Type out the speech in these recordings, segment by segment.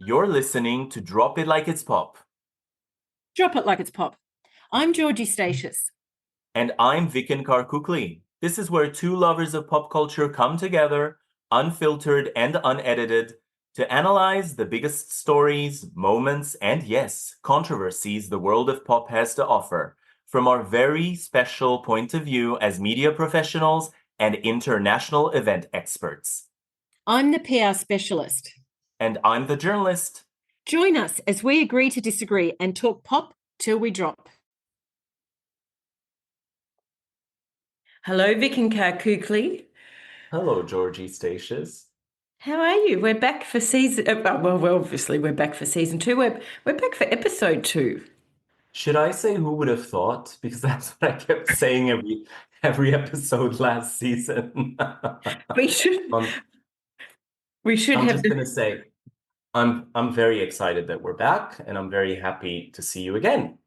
You're listening to Drop It Like It's Pop. Drop it like it's pop. I'm Georgie Statius. And I'm Vicken Karkukli. This is where two lovers of pop culture come together, unfiltered and unedited, to analyze the biggest stories, moments, and yes, controversies the world of pop has to offer from our very special point of view as media professionals and international event experts. I'm the PR specialist. And I'm the journalist. Join us as we agree to disagree and talk pop till we drop. Hello, Vicken Karkukli. Hello, Georgie Statius. How are you? We're back for season. Obviously we're back for season 2. We're back for episode 2. Should I say who would have thought? Because that's what I kept saying every episode last season. We should. Um, We should I'm have just gonna say I'm very excited that we're back, and I'm very happy to see you again.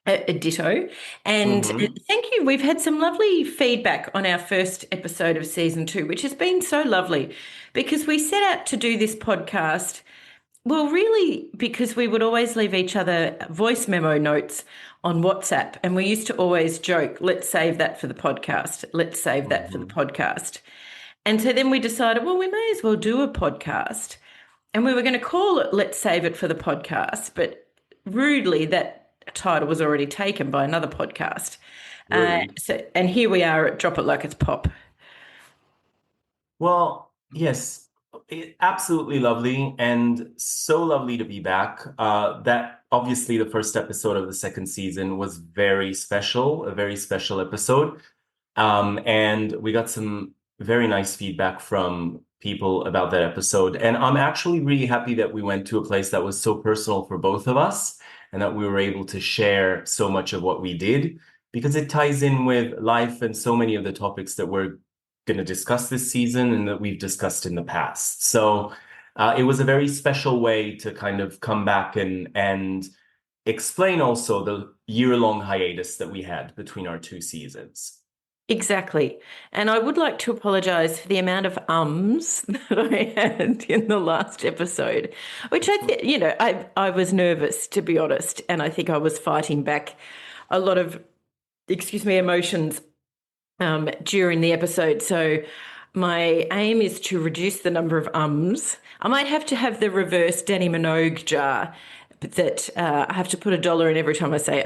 a ditto. And thank you. We've had some lovely feedback on our first episode of season 2, which has been so lovely because we set out to do this podcast. Well, really, because we would always leave each other voice memo notes on WhatsApp. And we used to always joke, let's save that for the podcast. Let's save that for the podcast. And so then we decided, well, we may as well do a podcast. And we were going to call it Let's Save It for the Podcast. But rudely, that title was already taken by another podcast. And here we are at Drop It Like It's Pop. Well, yes, absolutely lovely, and so lovely to be back. That obviously the first episode of the second season was very special, a very special episode. And we got some very nice feedback from people about that episode. And I'm actually really happy that we went to a place that was so personal for both of us and that we were able to share so much of what we did because it ties in with life and so many of the topics that we're going to discuss this season and that we've discussed in the past. So it was a very special way to kind of come back and explain also the year-long hiatus that we had between our two seasons. Exactly. And I would like to apologise for the amount of ums that I had in the last episode, which I was nervous, to be honest. And I think I was fighting back a lot of, emotions during the episode. So my aim is to reduce the number of ums. I might have to have the reverse Danny Minogue jar that I have to put $1 in every time I say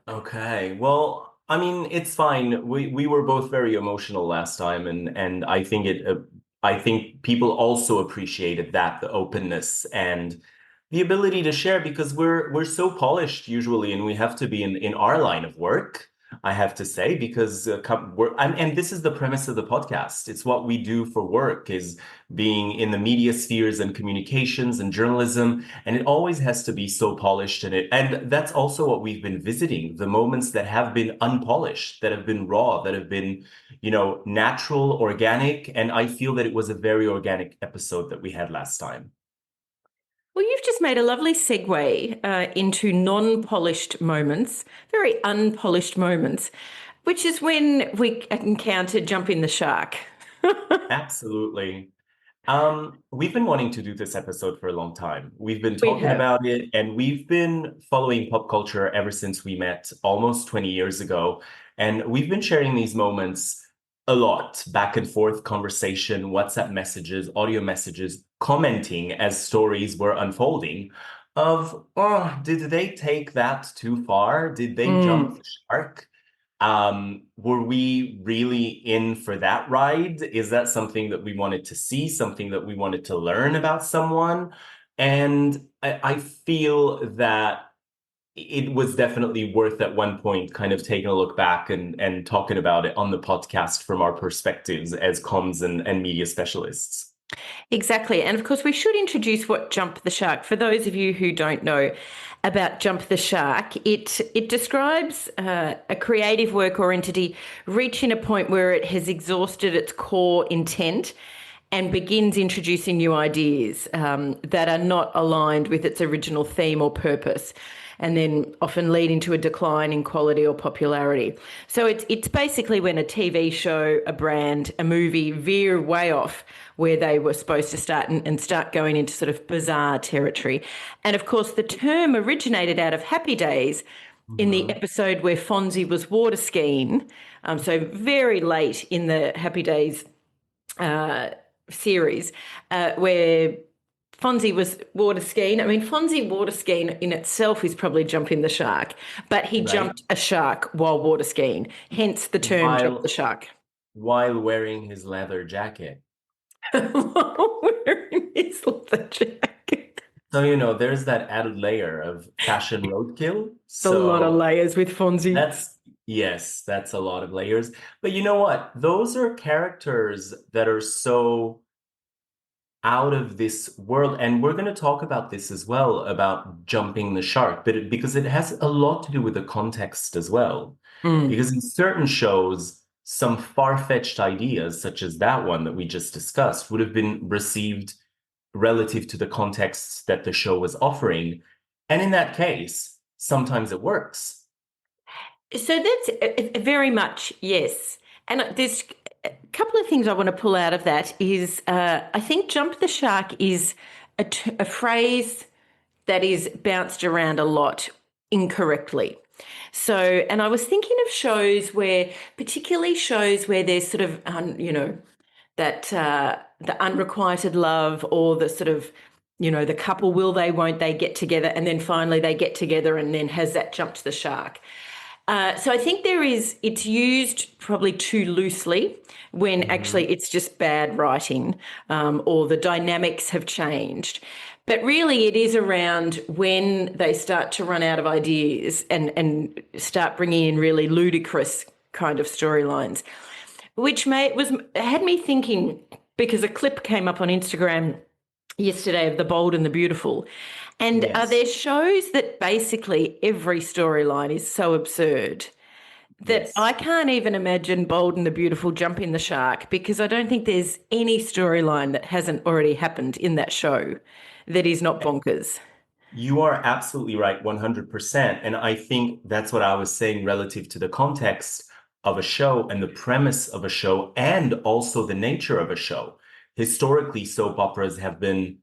Okay. Well, I mean, it's fine. We were both very emotional last time, and I think people also appreciated that, the openness and the ability to share because we're so polished usually, and we have to be in our line of work. I have to say, because and this is the premise of the podcast. It's what we do for work is being in the media spheres and communications and journalism, and it always has to be so polished. And that's also what we've been visiting, the moments that have been unpolished, that have been raw, that have been, natural, organic. And I feel that it was a very organic episode that we had last time. Well, you've just made a lovely segue into non-polished moments, very unpolished moments, which is when we encounter Jumping the Shark. Absolutely. We've been wanting to do this episode for a long time. We've been We talking have. about it, and we've been following pop culture ever since we met almost 20 years ago. And we've been sharing these moments a lot, back and forth conversation, WhatsApp messages, audio messages, commenting as stories were unfolding of, oh, did they take that too far? Did they jump the shark? Were we really in for that ride? Is that something that we wanted to see, something that we wanted to learn about someone? And I feel that it was definitely worth at one point kind of taking a look back and talking about it on the podcast from our perspectives as comms and media specialists. Exactly. And of course, we should introduce what Jump the Shark. For those of you who don't know about Jump the Shark, it describes a creative work or entity reaching a point where it has exhausted its core intent and begins introducing new ideas that are not aligned with its original theme or purpose. and then often leading to a decline in quality or popularity. So it's basically when a TV show, a brand, a movie veer way off where they were supposed to start and start going into sort of bizarre territory. And of course, the term originated out of Happy Days in the Hmm. episode where Fonzie was water skiing. So very late in the Happy Days series, where Fonzie was water skiing. I mean, Fonzie water skiing in itself is probably jumping the shark, but he Right. jumped a shark while water skiing, hence the term jump the While shark. while wearing his leather jacket. While wearing his leather jacket. So, there's that added layer of fashion roadkill. A lot of So layers with Fonzie. that's, yes, that's a lot of layers. But you know what? Those are characters that are so out of this world. And we're going to talk about this as well, about jumping the shark, but because it has a lot to do with the context as well. Mm. Because in certain shows, some far-fetched ideas, such as that one that we just discussed, would have been received relative to the context that the show was offering. And in that case, sometimes it works. So that's very much yes. And there's a couple of things I want to pull out of that is I think jump the shark is a phrase that is bounced around a lot incorrectly. So, and I was thinking of shows where, particularly shows where there's sort of, that the unrequited love or the sort of, the couple will they, won't they get together, and then finally they get together, and then has that jumped the shark. So I think it's used probably too loosely when actually Mhm. it's just bad writing, or the dynamics have changed. But really, it is around when they start to run out of ideas and start bringing in really ludicrous kind of storylines, which had me thinking because a clip came up on Instagram yesterday of The Bold and the Beautiful. And are there Yes, shows that basically every storyline is so absurd that yes. I can't even imagine Bold and the Beautiful jumping the shark, because I don't think there's any storyline that hasn't already happened in that show that is not bonkers. You are absolutely right, 100%. And I think that's what I was saying relative to the context of a show and the premise of a show, and also the nature of a show. Historically, soap operas have been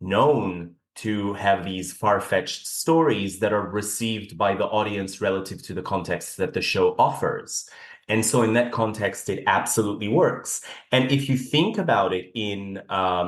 known to have these far-fetched stories that are received by the audience relative to the context that the show offers. And so, in that context, it absolutely works. And if you think about it in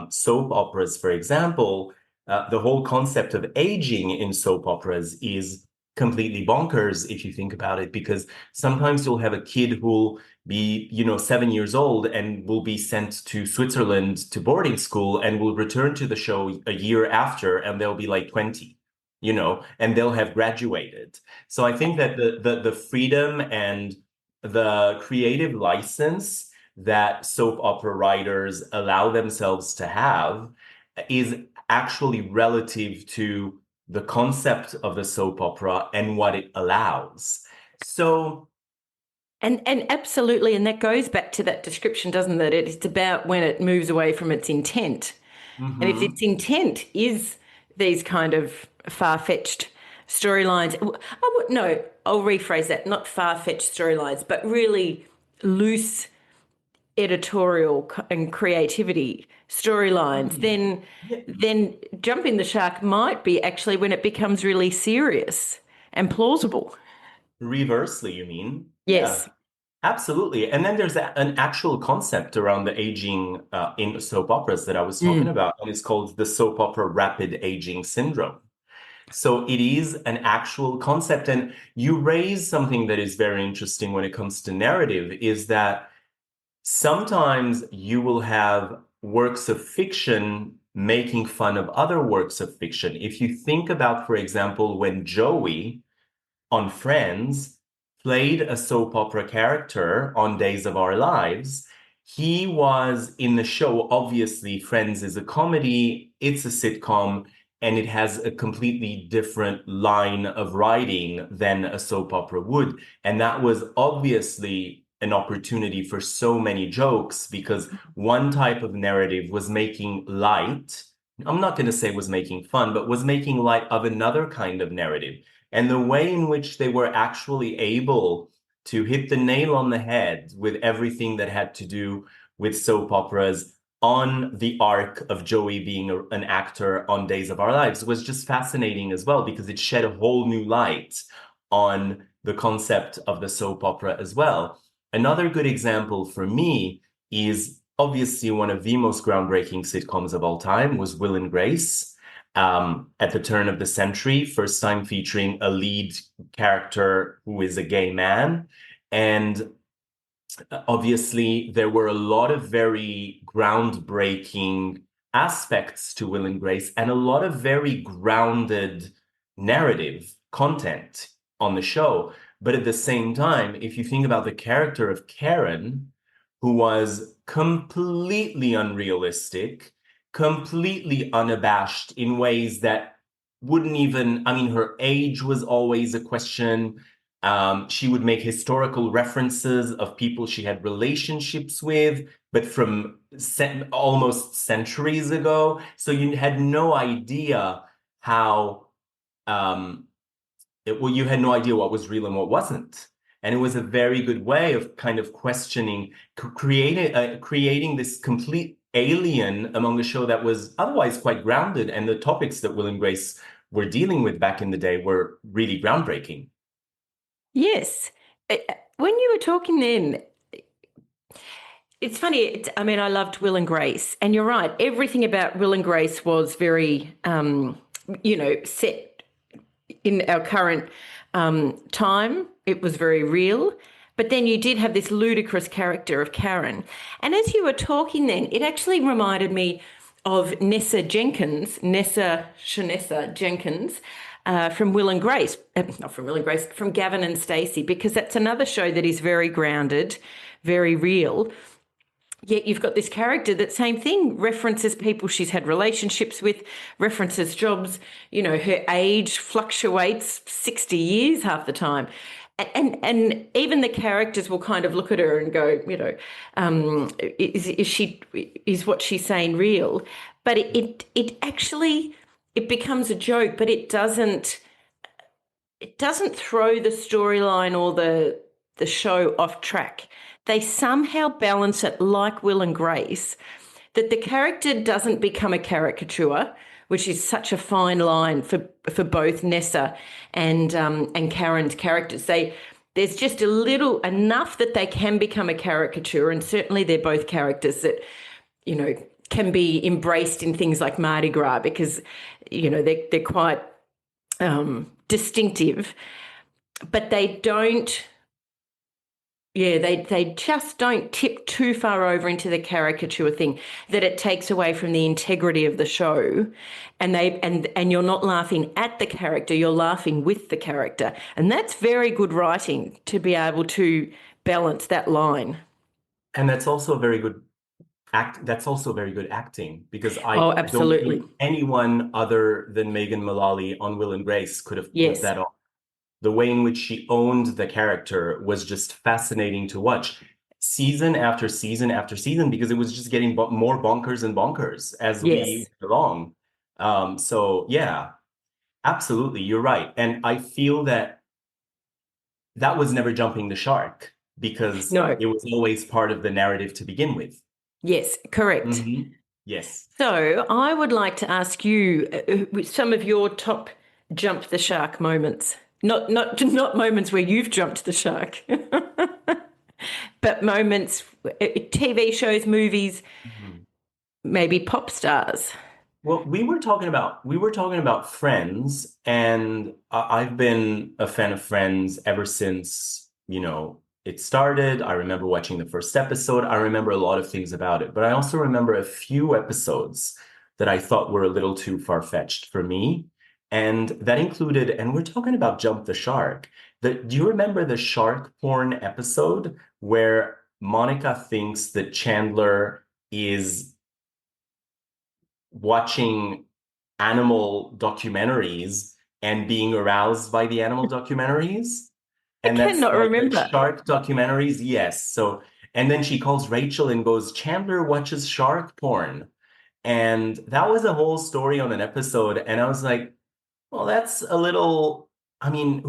soap operas, for example, the whole concept of aging in soap operas is completely bonkers if you think about it, because sometimes you'll have a kid who'll be, 7 years old and will be sent to Switzerland to boarding school and will return to the show a year after and they'll be like 20, and they'll have graduated. So I think that the freedom and the creative license that soap opera writers allow themselves to have is actually relative to the concept of the soap opera and what it allows. So, And absolutely, and that goes back to that description, doesn't it? It's about when it moves away from its intent. And if its mhm. intent is these kind of far-fetched storylines, no, I'll rephrase that, not far-fetched storylines, but really loose editorial and creativity storylines, then Yeah, then jumping the shark might be actually when it becomes really serious and plausible. reversely, you mean? Yeah, Yes. absolutely. And then there's an actual concept around the aging in soap operas that I was talking Mm. about, and it's called the soap opera rapid aging syndrome. So it is an actual concept. And you raise something that is very interesting when it comes to narrative, is that sometimes you will have works of fiction making fun of other works of fiction. If you think about, for example, when Joey on Friends played a soap opera character on Days of Our Lives, he was in the show. Obviously, Friends is a comedy, it's a sitcom, and it has a completely different line of writing than a soap opera would. And that was obviously an opportunity for so many jokes, because one type of narrative was making light. I'm not going to say was making fun, but was making light of another kind of narrative. and the way in which they were actually able to hit the nail on the head with everything that had to do with soap operas on the arc of Joey being an actor on Days of Our Lives was just fascinating as well, because it shed a whole new light on the concept of the soap opera as well. Another good example for me is obviously one of the most groundbreaking sitcoms of all time was Will and Grace. At the turn of the century, first time featuring a lead character who is a gay man. And obviously, there were a lot of very groundbreaking aspects to Will and Grace and a lot of very grounded narrative content on the show. But at the same time, if you think about the character of Karen, who was completely unrealistic, completely unabashed in ways that wouldn't even, I mean, her age was always a question. She would make historical references of people she had relationships with, but from almost centuries ago. So you had no idea how, well, you had no idea what was real and what wasn't. And it was a very good way of kind of questioning, creating this complete alien among a show that was otherwise quite grounded. And the topics that Will and Grace were dealing with back in the day were really groundbreaking. Yes. When you were talking then, it's funny. I mean, I loved Will and Grace, and you're right. Everything about Will and Grace was very, set in our current time. It was very real. But then you did have this ludicrous character of Karen. And as you were talking then, it actually reminded me of Nessa Shanessa Jenkins, from Will and Grace, not from Will and Grace, from Gavin and Stacey, because that's another show that is very grounded, very real. Yet you've got this character that same thing, references people she's had relationships with, references jobs, her age fluctuates 60 years half the time. And even the characters will kind of look at her and go, is what she's saying real? But it actually, it becomes a joke, but it doesn't throw the storyline or the show off track. They somehow balance it like Will and Grace, that the character doesn't become a caricature, which is such a fine line for both Nessa and Karen's characters. There's just enough that they can become a caricature, and certainly they're both characters that can be embraced in things like Mardi Gras, because they're quite distinctive, but they don't. Yeah, they just don't tip too far over into the caricature thing, that it takes away from the integrity of the show, and you're not laughing at the character, you're laughing with the character. And that's very good writing, to be able to balance that line. And that's also very good acting, because I Oh, don't absolutely. think anyone other than Megan Mullally on Will and Grace could have pulled Yes. that off. The way in which she owned the character was just fascinating to watch season after season after season, because it was just getting more bonkers and bonkers as we Yes. went along. So yeah, absolutely, you're right. And I feel that was never jumping the shark, because No. it was always part of the narrative to begin with. Yes, correct. Yes. So I would like to ask you some of your top jump the shark moments. Not moments where you've jumped the shark, but moments, TV shows, movies, Mhm. maybe pop stars. Well, we were talking about Friends, and I've been a fan of Friends ever since, it started. I remember watching the first episode. I remember a lot of things about it, but I also remember a few episodes that I thought were a little too far-fetched for me. And that included, and we're talking about Jump the Shark. Do you remember the shark porn episode where Monica thinks that Chandler is watching animal documentaries and being aroused by the animal documentaries? I And that's cannot like the remember. shark documentaries. Yes. So, and then she calls Rachel and goes, Chandler watches shark porn. And that was a whole story on an episode. And I was like, well, that's a little I mean,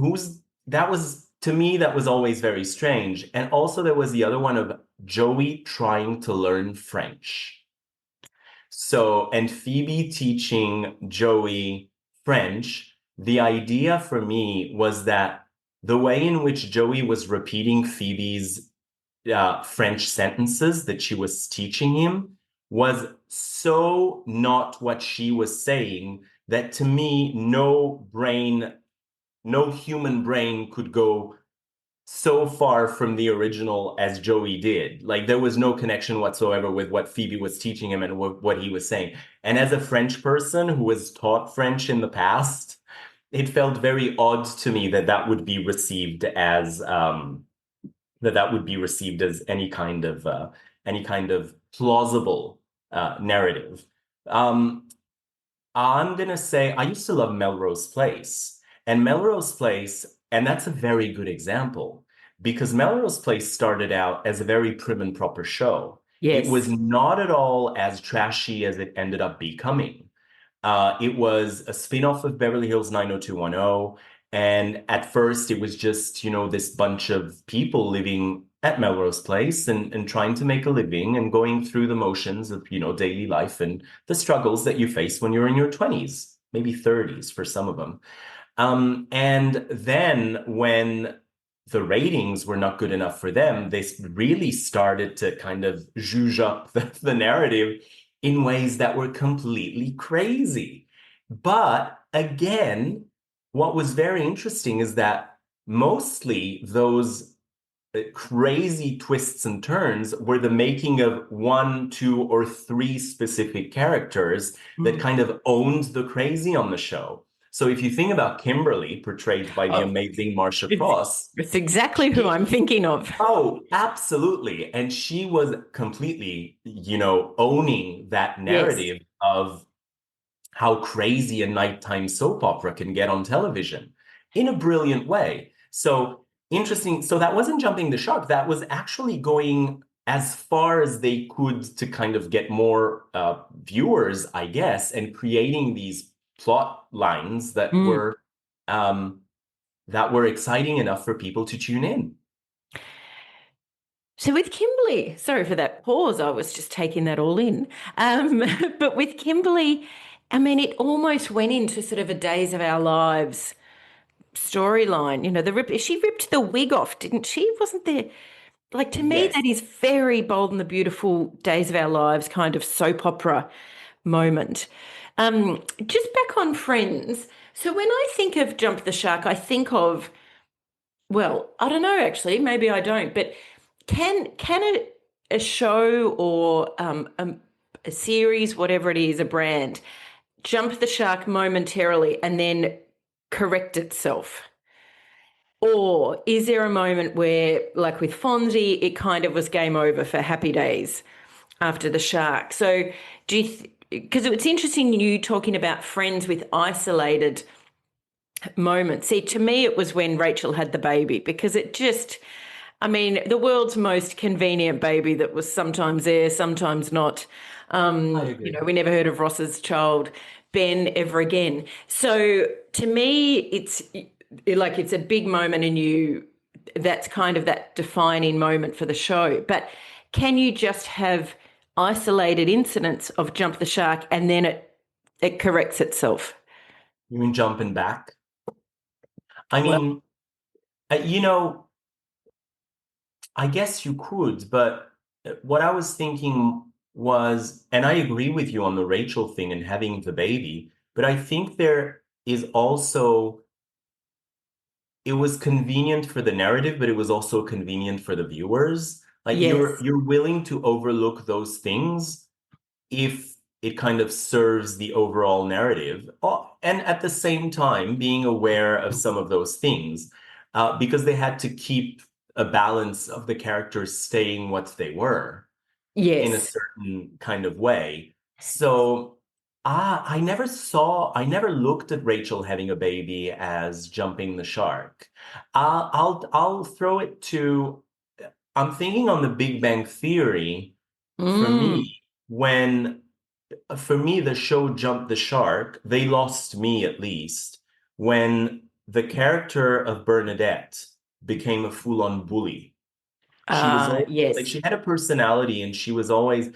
that was to me, that was always very strange. And also there was the other one of Joey trying to learn French. So, and Phoebe teaching Joey French. The idea for me was that the way in which Joey was repeating Phoebe's French sentences that she was teaching him was so not what she was saying that to me, no human brain could go so far from the original as Joey did. Like there was no connection whatsoever with what Phoebe was teaching him and what he was saying. And as a French person who was taught French in the past, it felt very odd to me that that would be received as any kind of plausible narrative. Um, I'm gonna say I used to love Melrose Place. And Melrose Place, and that's a very good example because Melrose Place started out as a very prim and proper show. It was Yes. not at all as trashy as it ended up becoming. It was a spin-off of Beverly Hills 90210. And at first, it was just, this bunch of people living at Melrose Place and trying to make a living and going through the motions of, daily life and the struggles that you face when you're in your 20s, maybe 30s for some of them. And then when the ratings were not good enough for them, they really started to kind of zhuzh up the narrative in ways that were completely crazy. But again, what was very interesting is that mostly those crazy twists and turns were the making of one, two, or three specific characters that Mm. kind of owned the crazy on the show. So if you think about Kimberly, portrayed by the Oh, amazing Marsha it's Cross, it's exactly who she, I'm thinking of. oh, absolutely. And she was completely, owning that Yes. narrative of how crazy a nighttime soap opera can get on television in a brilliant way. So interesting. So that wasn't jumping the shark. That was actually going as far as they could to kind of get more viewers, I guess, and creating these plot lines Mm. um, that were exciting enough for people to tune in. So with Kimberly, sorry for that pause. I was just taking that all in. Um, but with Kimberly, I mean, it almost went into sort of a Days of Our Lives storyline. She ripped the wig off, didn't she? Wasn't there? Like to me, Yes. that is very Bold and the Beautiful, Days of Our Lives kind of soap opera moment. Just back on Friends. So when I think of Jump the Shark, I think of, well, I don't know actually, maybe I don't, but can a show or a series, whatever it is, a brand, jump the shark momentarily and then correct itself? Or is there a moment where, like with Fonzie, it kind of was game over for Happy Days after the shark? So do you, because it's interesting you talking about Friends with isolated moments. See, to me, it was when Rachel had the baby because it just, I mean, the world's most convenient baby that was sometimes there, sometimes not. I agree. We never heard of Ross's child, Ben, ever again. So to me, it's a big moment, and that's kind of that defining moment for the show. But can you just have isolated incidents of jump the shark and then it corrects itself? You mean jumping back? I Well, mean, you know, I guess you could, but what I was thinking was, and I agree with you on the Rachel thing and having the baby, but I think there is also, it was convenient for the narrative, but it was also convenient for the viewers. Like yes, you're willing to overlook those things if it kind of serves the overall narrative. Oh, and at the same time, being aware of some of those things, because they had to keep a balance of the characters staying what they were in a yes. certain kind of way. So I never looked at Rachel having a baby as jumping the shark. I'll throw it to, I'm thinking on the Big Bang Theory. For Mm. me, when for me, the show jumped the shark. They lost me at least when the character of Bernadette became a full-on bully. She was always like Yes. she had a personality and she was always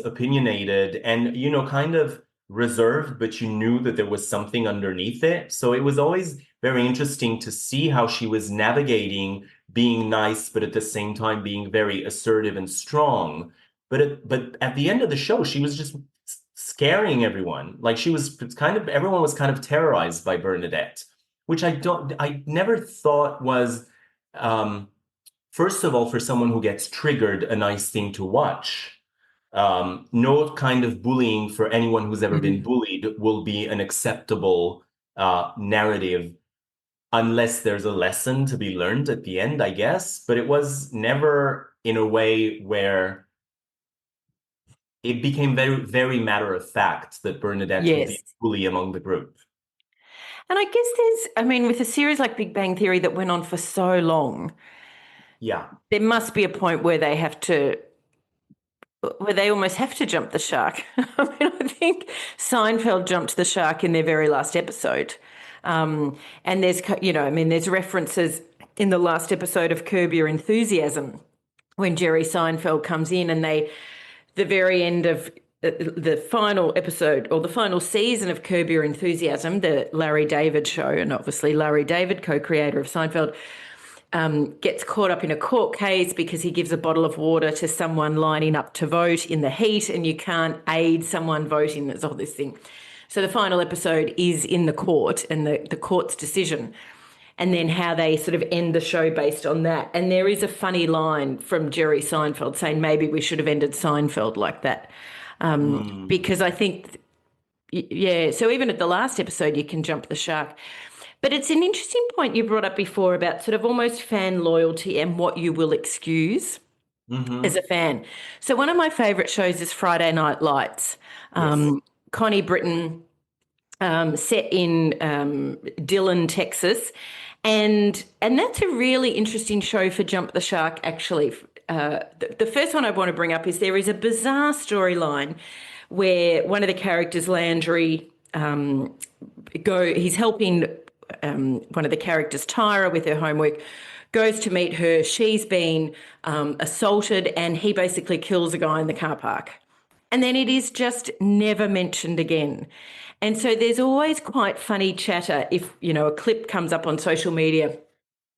opinionated and kind of reserved, but you knew that there was something underneath it. So it was always very interesting to see how she was navigating being nice, but at the same time being very assertive and strong. But at the end of the show, she was just scaring everyone. Like she was kind of everyone was kind of terrorized by Bernadette, which I never thought was first of all, for someone who gets triggered, a nice thing to watch. No kind of bullying for anyone who's ever been Mhm. bullied will be an acceptable narrative unless there's a lesson to be learned at the end, I guess. But it was never in a way where it became very, very matter of fact that Bernadette would be Yes. a bully among the group. And I guess I mean, with a series like Big Bang Theory that went on for so long, Yeah. there must be a point where they almost have to jump the shark. I mean, I think Seinfeld jumped the shark in their very last episode. And I mean, there's references in the last episode of Curb Your Enthusiasm when Jerry Seinfeld comes in and the very end of the final episode or the final season of Curb Your Enthusiasm, the Larry David show, and obviously Larry David, co-creator of Seinfeld, gets caught up in a court case because he gives a bottle of water to someone lining up to vote in the heat, and you can't aid someone voting. There's all this thing. So the final episode is in the court and the court's decision, and then how they sort of end the show based on that. And there is a funny line from Jerry Seinfeld saying maybe we should have ended Seinfeld like that. Mm. Because I think, yeah, so even at the last episode, you can jump the shark. But it's an interesting point you brought up before about sort of almost fan loyalty and what you will excuse as Hmm. a fan. So one of my favourite shows is Friday Night Lights. Yes. Connie Britton, set in Dillon, Texas, and that's a really interesting show for Jump the Shark. Actually, the first one I want to bring up is there is a bizarre storyline where one of the characters, Landry, he's helping one of the characters, Tyra, with her homework, goes to meet her. She's been assaulted, and he basically kills a guy in the car park. And then it is just never mentioned again. And so there's always quite funny chatter if, a clip comes up on social media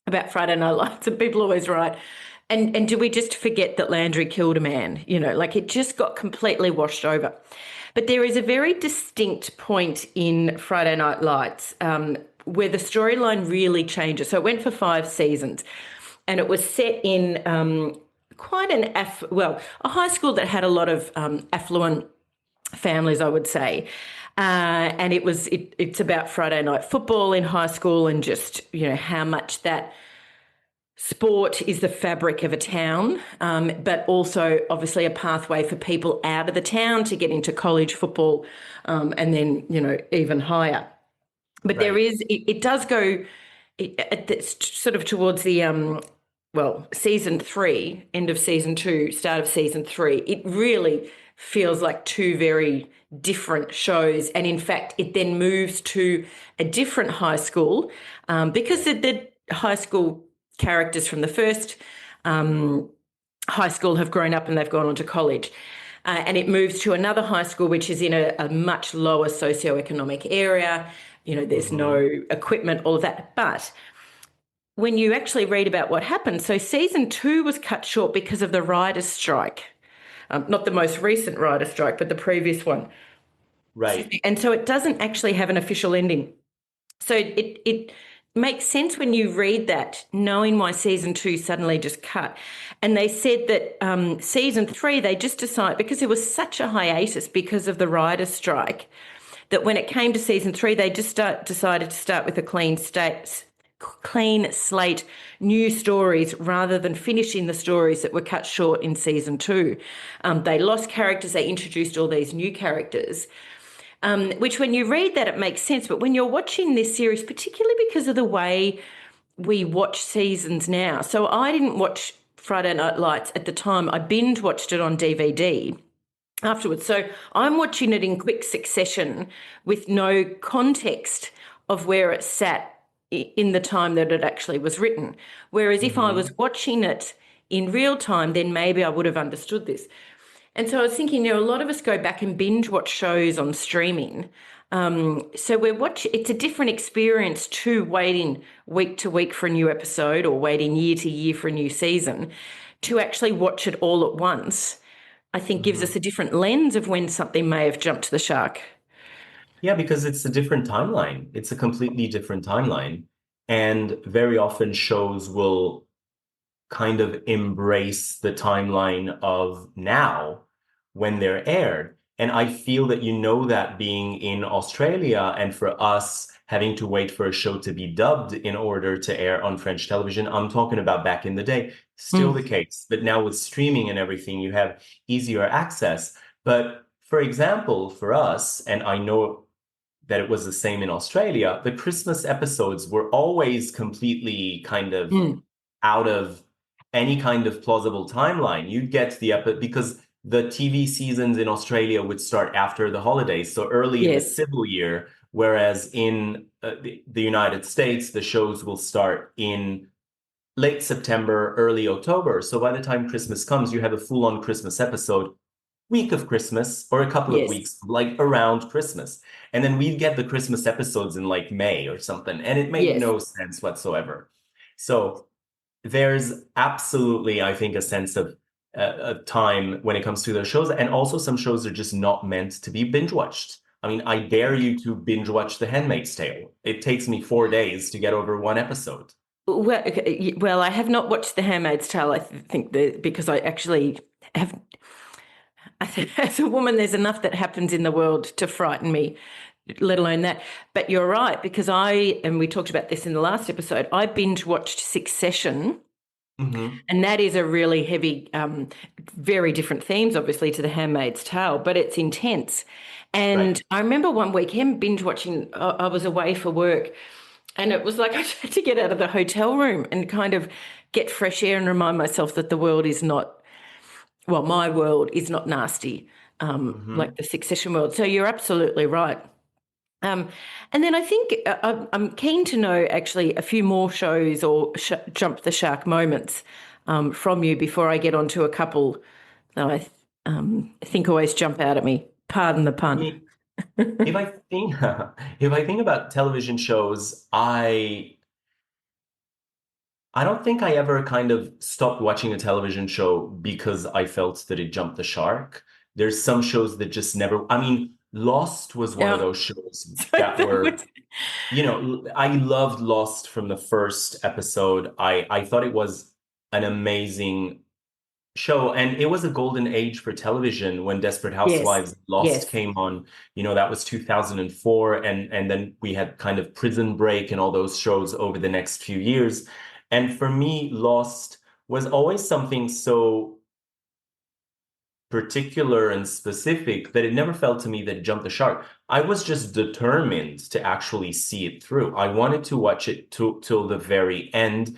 about Friday Night Lights, and people always write, and do we just forget that Landry killed a man? Like it just got completely washed over. But there is a very distinct point in Friday Night Lights where the storyline really changes. So it went for 5 seasons, and it was set in quite a high school that had a lot of affluent families, I would say. And it's about Friday night football in high school and just, how much that sport is the fabric of a town, but also obviously a pathway for people out of the town to get into college football, and then, even higher. But Right. it does go, it's sort of towards the, season 3, end of season 2, start of season 3. It really feels like two very different shows. And in fact, it then moves to a different high school because the high school characters from the first high school have grown up and they've gone on to college. And it moves to another high school, which is in a much lower socioeconomic area. There's no Hmm. equipment, all of that. But when you actually read about what happened, so season 2 was cut short because of the writers' strike. Not the most recent writer strike, but the previous one. Excuse Right. me. And so it doesn't actually have an official ending. So it makes sense when you read that, knowing why season 2 suddenly just cut. And they said that season 3, they just decided, because there was such a hiatus because of the writer's strike, that when it came to season 3, they just decided to start with a clean slate, new stories rather than finishing the stories that were cut short in season 2. They lost characters, they introduced all these new characters, which when you read that, it makes sense. But when you're watching this series, particularly because of the way we watch seasons now, so I didn't watch Friday Night Lights at the time, I binge watched it on DVD afterwards. So I'm watching it in quick succession with no context of where it sat in the time that it actually was written. Whereas if I was watching it in real time, then maybe I would have understood this. And so I was thinking, a lot of us go back and binge watch shows on streaming. So it's a different experience to waiting week to week for a new episode or waiting year to year for a new season. To actually watch it all at once, I think gives Hmm. us a different lens of when something may have jumped the shark. Yeah, because it's a different timeline. It's a completely different timeline. And very often shows will kind of embrace the timeline of now when they're aired. And I feel that that being in Australia and for us having to wait for a show to be dubbed in order to air on French television, I'm talking about back in the day, still Mm. the case. But now with streaming and everything, you have easier access. But for example, for us, and I know that it was the same in Australia, the Christmas episodes were always completely kind of Mm. out of any kind of plausible timeline. You'd get the episode because the TV seasons in Australia would start after the holidays, so early in the Yes, civil year, whereas in the United States, the shows will start in late September, early October. So by the time Christmas comes, you have a full-on Christmas episode week of Christmas or a couple of yes, weeks like around Christmas. And then we'd get the Christmas episodes in like May or something, and it made yes. no sense whatsoever. So there's absolutely, I think, a sense of time when it comes to those shows. And also some shows are just not meant to be binge watched. I mean, I dare you to binge watch The Handmaid's Tale. It takes me 4 days to get over one episode. Well, okay, well, I have not watched The Handmaid's Tale. Think that because I actually have. I think as a woman, there's enough that happens in the world to frighten me, let alone that. But you're right, because and we talked about this in the last episode, I binge watched Succession. Hmm. And that is a really heavy, very different themes, obviously, to The Handmaid's Tale, but it's intense. Right. And I remember one weekend binge watching, I was away for work, and it was like I had to get out of the hotel room and kind of get fresh air and remind myself that the world is not, well, my world is not nasty, like Hmm. the Succession world. So you're absolutely right. Um, and then I think I'm keen to know actually a few more shows or jump the shark moments from you before I get on to a couple that I think always jump out at me. Pardon the I pun. mean, if I think if I think about television shows, I don't think I ever kind of stopped watching a television show because I felt that it jumped the shark. There's some shows that just never, I mean, Lost was one of Yeah. those shows So that that were, was, I loved Lost from the first episode. I thought it was an amazing show, and it was a golden age for television when Desperate yes, Housewives Lost yes. came on. That was 2004, and then we had kind of Prison Break and all those shows over the next few years. And for me, Lost was always something so particular and specific that it never felt to me that it jumped the shark. I was just determined to actually see it through. I wanted to watch it till the very end.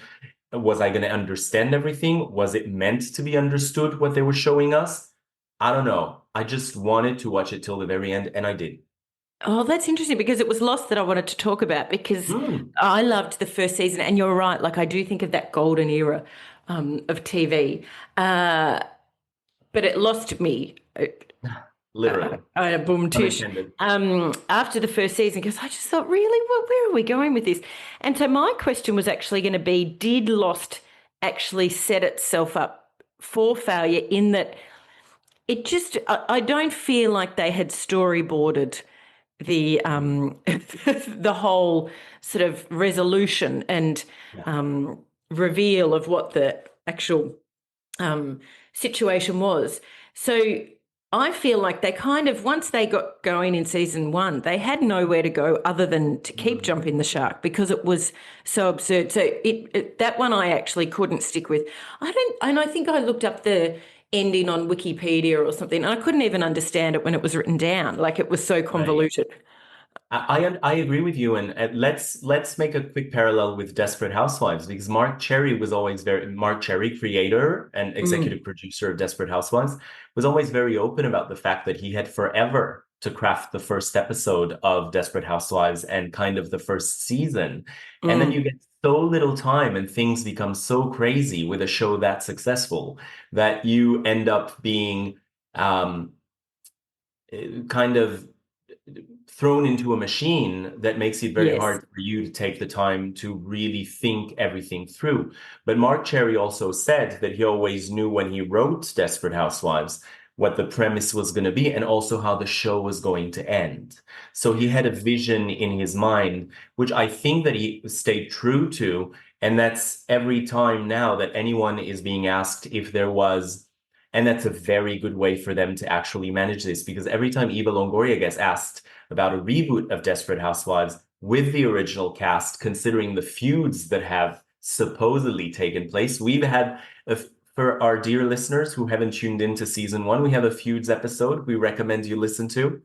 Was I going to understand everything? Was it meant to be understood what they were showing us? I don't know. I just wanted to watch it till the very end, and I did. Oh, that's interesting because it was Lost that I wanted to talk about because Mm. I loved the first season, and you're right. Like I do think of that golden era of TV, uh, but it lost me. Literally, Boom tish. unintended. After the first season, because I just thought, really, where are we going with this? And so my question was actually going to be, did Lost actually set itself up for failure in that I don't feel like they had storyboarded the Mm. the whole sort of resolution and Yeah. reveal of what the actual situation was. So I feel like they kind of, once they got going in season one, they had nowhere to go other than to keep Mm. jumping the shark because it was so absurd. So that one I actually couldn't stick with. And I think I looked up the ending on Wikipedia or something, and I couldn't even understand it when it was written down. Like it was so Right. convoluted. I agree with you, and let's make a quick parallel with Desperate Housewives because Mark Cherry, creator and Mm. executive producer of Desperate Housewives, was always very open about the fact that he had forever to craft the first episode of Desperate Housewives and kind of the first season. And then Mm. you get so little time and things become so crazy with a show that successful that you end up being um, kind of thrown into a machine that makes it very Yes. hard for you to take the time to really think everything through. But Mark Cherry also said that he always knew when he wrote Desperate Housewives what the premise was going to be and also how the show was going to end. So he had a vision in his mind, which I think that he stayed true to. And that's every time now that anyone is being asked if there was, and that's a very good way for them to actually manage this, because every time Eva Longoria gets asked about a reboot of Desperate Housewives with the original cast, considering the feuds that have supposedly taken place, we've had for our dear listeners who haven't tuned into season one, we have a feuds episode we recommend you listen to.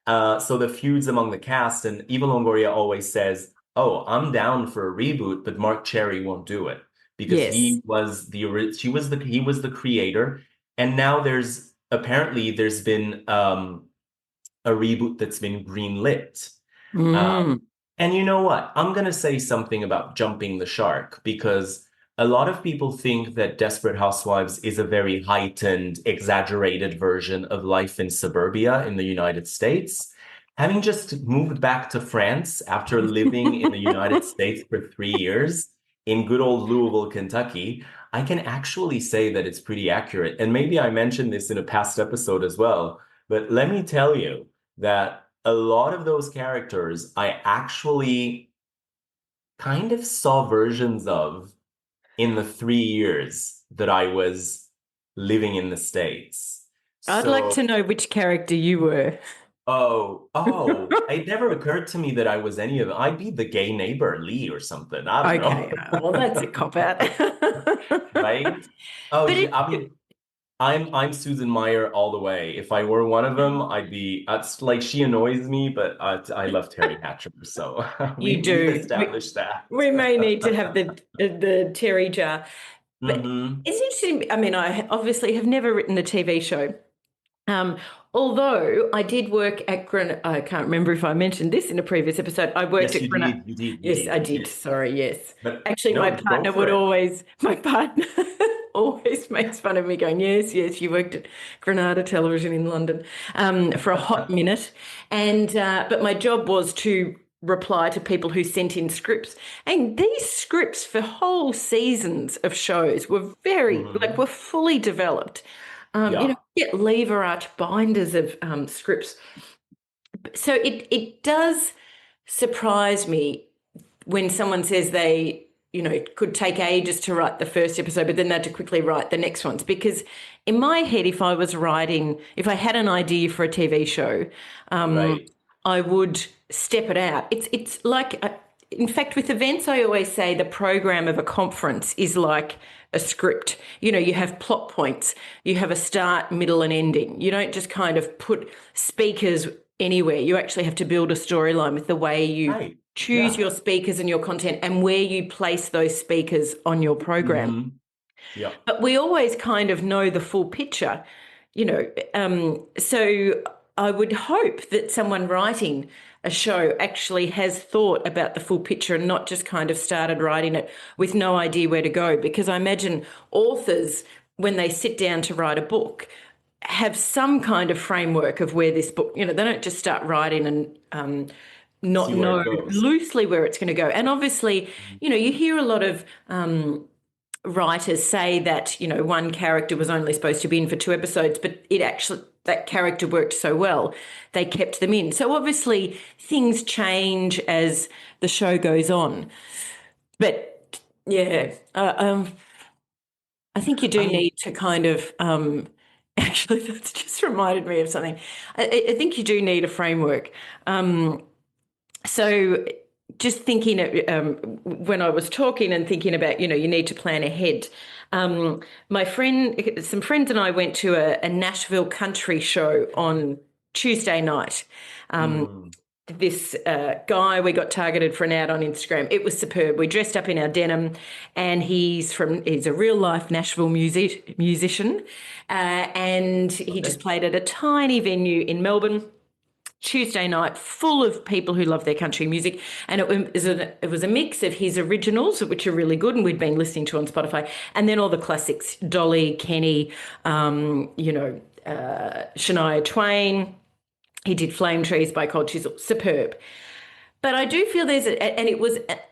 So the feuds among the cast, and Eva Longoria always says, "Oh, I'm down for a reboot, but Mark Cherry won't do it because Yes. he was the creator, and now there's been a reboot that's been greenlit." Mm. And you know what? I'm going to say something about jumping the shark because a lot of people think that Desperate Housewives is a very heightened, exaggerated version of life in suburbia in the United States. Having just moved back to France after living in the United States for 3 years in good old Louisville, Kentucky, I can actually say that it's pretty accurate. And maybe I mentioned this in a past episode as well, but let me tell you that a lot of those characters I actually kind of saw versions of in the 3 years that I was living in the States. I'd like So, to know which character you were. it never occurred to me that I was any of them. I'd be the gay neighbor, Lee, or something. I don't Okay, know. well, that's a cop out. Right? Oh, But I mean, I'm Susan Meyer all the way. If I were one of them, I'd be. It's like she annoys me, but I love Terry Hatcher, so you we've do. established that. We may need to have the Terry jar. But Hmm. it's interesting. I mean, I obviously have never written a TV show. Um, Although I did work at I can't remember if I mentioned this in a previous episode. I worked Yes, at you Granada. did. You did. You Yes, did. I You did. did. Sorry, yes. But Actually, no, go for it. my partner always makes fun of me going, yes, yes, you worked at Granada Television in London for a hot minute. And, but my job was to reply to people who sent in scripts. And these scripts for whole seasons of shows were Hmm. were fully developed. Yeah. You get lever arch binders of scripts. So it does surprise me when someone says they, could take ages to write the first episode, but then they had to quickly write the next ones. Because in my head, if I had an idea for a TV show, Right. I would step it out. It's like, in fact, with events, I always say the program of a conference is like a script. You have plot points, you have a start, middle, and ending. You don't just kind of put speakers anywhere. You actually have to build a storyline with the way you Right. choose Yeah. your speakers and your content and where you place those speakers on your program. Hmm. Yeah. But we always kind of know the full picture, so I would hope that someone writing a show actually has thought about the full picture and not just kind of started writing it with no idea where to go. Because I imagine authors, when they sit down to write a book, have some kind of framework of where this book, they don't just start writing and not See where know it goes. loosely where it's going to go. And obviously, you hear a lot of writers say that one character was only supposed to be in for 2 episodes, but that character worked so well they kept them in. So obviously things change as the show goes on. But yeah, I think you I do mean, need to kind of actually that's just reminded me of something. I think you do need a framework. So just thinking when I was talking and thinking about, you need to plan ahead. Some friends and I went to a Nashville country show on Tuesday night. mm, This guy, we got targeted for an ad on Instagram. It was superb. We dressed up in our denim, and he's a real life Nashville musician, and he just okay. played at a tiny venue in Melbourne. Tuesday night full of people who love their country music, and it was a mix of his originals, which are really good, and we'd been listening to on Spotify, and then all the classics: Dolly, Kenny, Shania Twain. He did Flame Trees by Cold Chisel, superb. But I do feel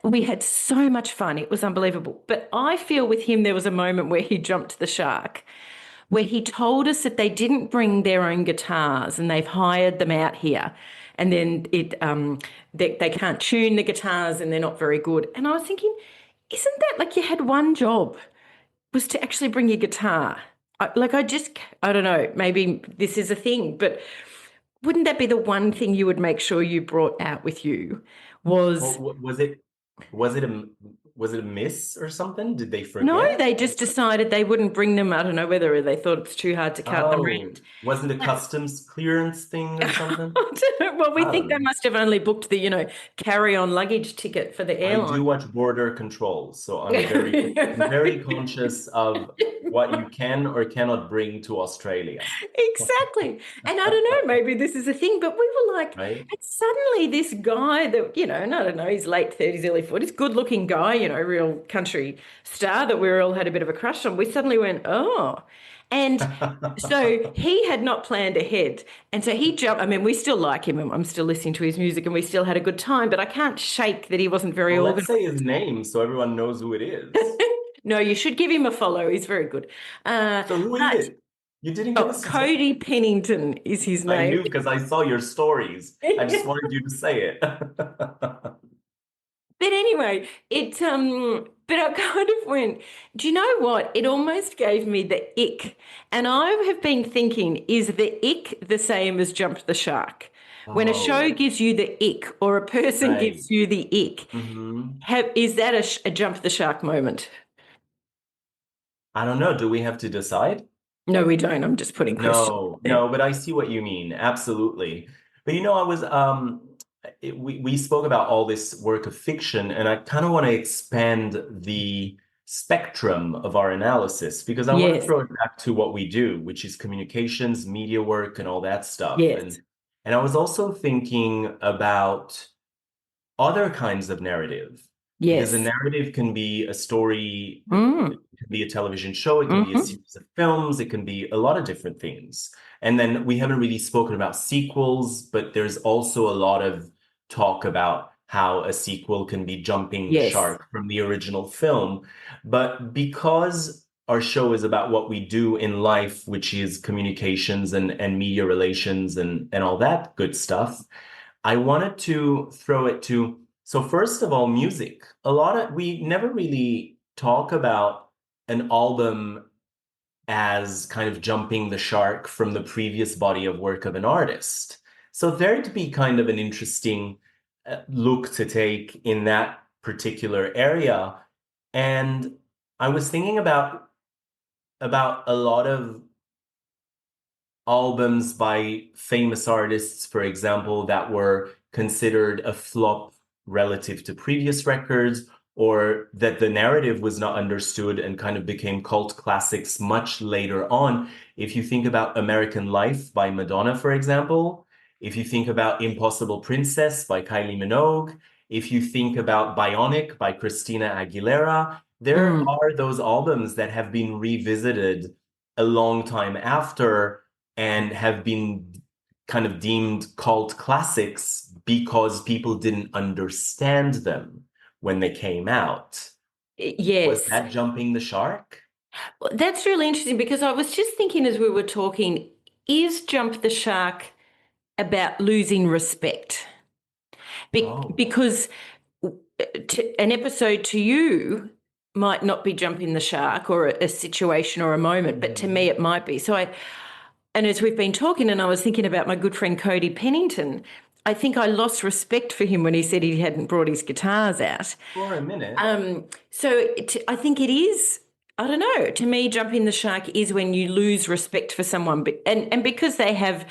we had so much fun. It was unbelievable. But I feel with him, there was a moment where he jumped the shark, where he told us that they didn't bring their own guitars and they've hired them out here. And then they can't tune the guitars and they're not very good. And I was thinking, isn't that like you had one job was to actually bring your guitar? I don't know, maybe this is a thing, but wouldn't that be the one thing you would make sure you brought out with you was Well, was it a was it a miss or something? Did they no, forget? they just decided they wouldn't bring them. I don't know whether they thought it's too hard to cart them Oh, around. wasn't a customs clearance thing or something? Well, we I think don't they know. must have only booked the, carry-on luggage ticket for the I airline. do watch Border Control, so I'm very conscious of what you can or cannot bring to Australia, Exactly. And I don't know, maybe this is a thing, but we were like, right? and suddenly this guy that, and I don't know, he's late 30s, early 40s, good looking guy, real country star that we all had a bit of a crush on. We suddenly went, oh. And so he had not planned ahead. And so he jumped. I mean, we still like him and I'm still listening to his music and we still had a good time, but I can't shake that he wasn't very Well, let's organized. say his name so everyone knows who it is. No, you should give him a follow. He's very good. So who is But it? You didn't give us his name. Cody Pennington is his I name. knew because I saw your stories. I just wanted you to say it. But anyway, but I kind of went, do you know what? It almost gave me the ick. And I have been thinking, is the ick the same as jump the shark? When a show Oh, gives you the ick or a person right. gives you the ick, Hmm. is that a jump the shark moment? I don't know. Do we have to decide? No, we don't. I'm just putting questions No, there. no, but I see what you mean. Absolutely. But I was we spoke about all this work of fiction, and I kind of want to expand the spectrum of our analysis because I want to Yes, throw it back to what we do, which is communications, media work, and all that stuff. yes, And I was also thinking about other kinds of narrative because a yes. narrative can be a story, Mm, it can be a television show, it can be a hmm. series of films, it can be a lot of different things. And then we haven't really spoken about sequels, but there's also a lot of talk about how a sequel can be jumping the Yes, shark from the original film. But because our show is about what we do in life, which is communications and media relations and all that good stuff, I wanted to throw it to, so first of all, music. We never really talk about an album as kind of jumping the shark from the previous body of work of an artist. So there'd be kind of an interesting look to take in that particular area. And I was thinking about a lot of albums by famous artists, for example, that were considered a flop relative to previous records, or that the narrative was not understood and kind of became cult classics much later on. If you think about American Life by Madonna, for example, if you think about Impossible Princess by Kylie Minogue, if you think about Bionic by Christina Aguilera, there mm, are those albums that have been revisited a long time after and have been kind of deemed cult classics because people didn't understand them when they came out. Was yes. that jumping the shark? Well, that's really interesting because I was just thinking as we were talking, is jump the shark about losing respect? Oh. Because an episode to you might not be jumping the shark or a situation or a moment, but to me Mhm. it might be. And as we've been talking, and I was thinking about my good friend Cody Pennington, I think I lost respect for him when he said he hadn't brought his guitars out. For a minute. I think it is. I don't know. To me, jumping the shark is when you lose respect for someone, and because they have,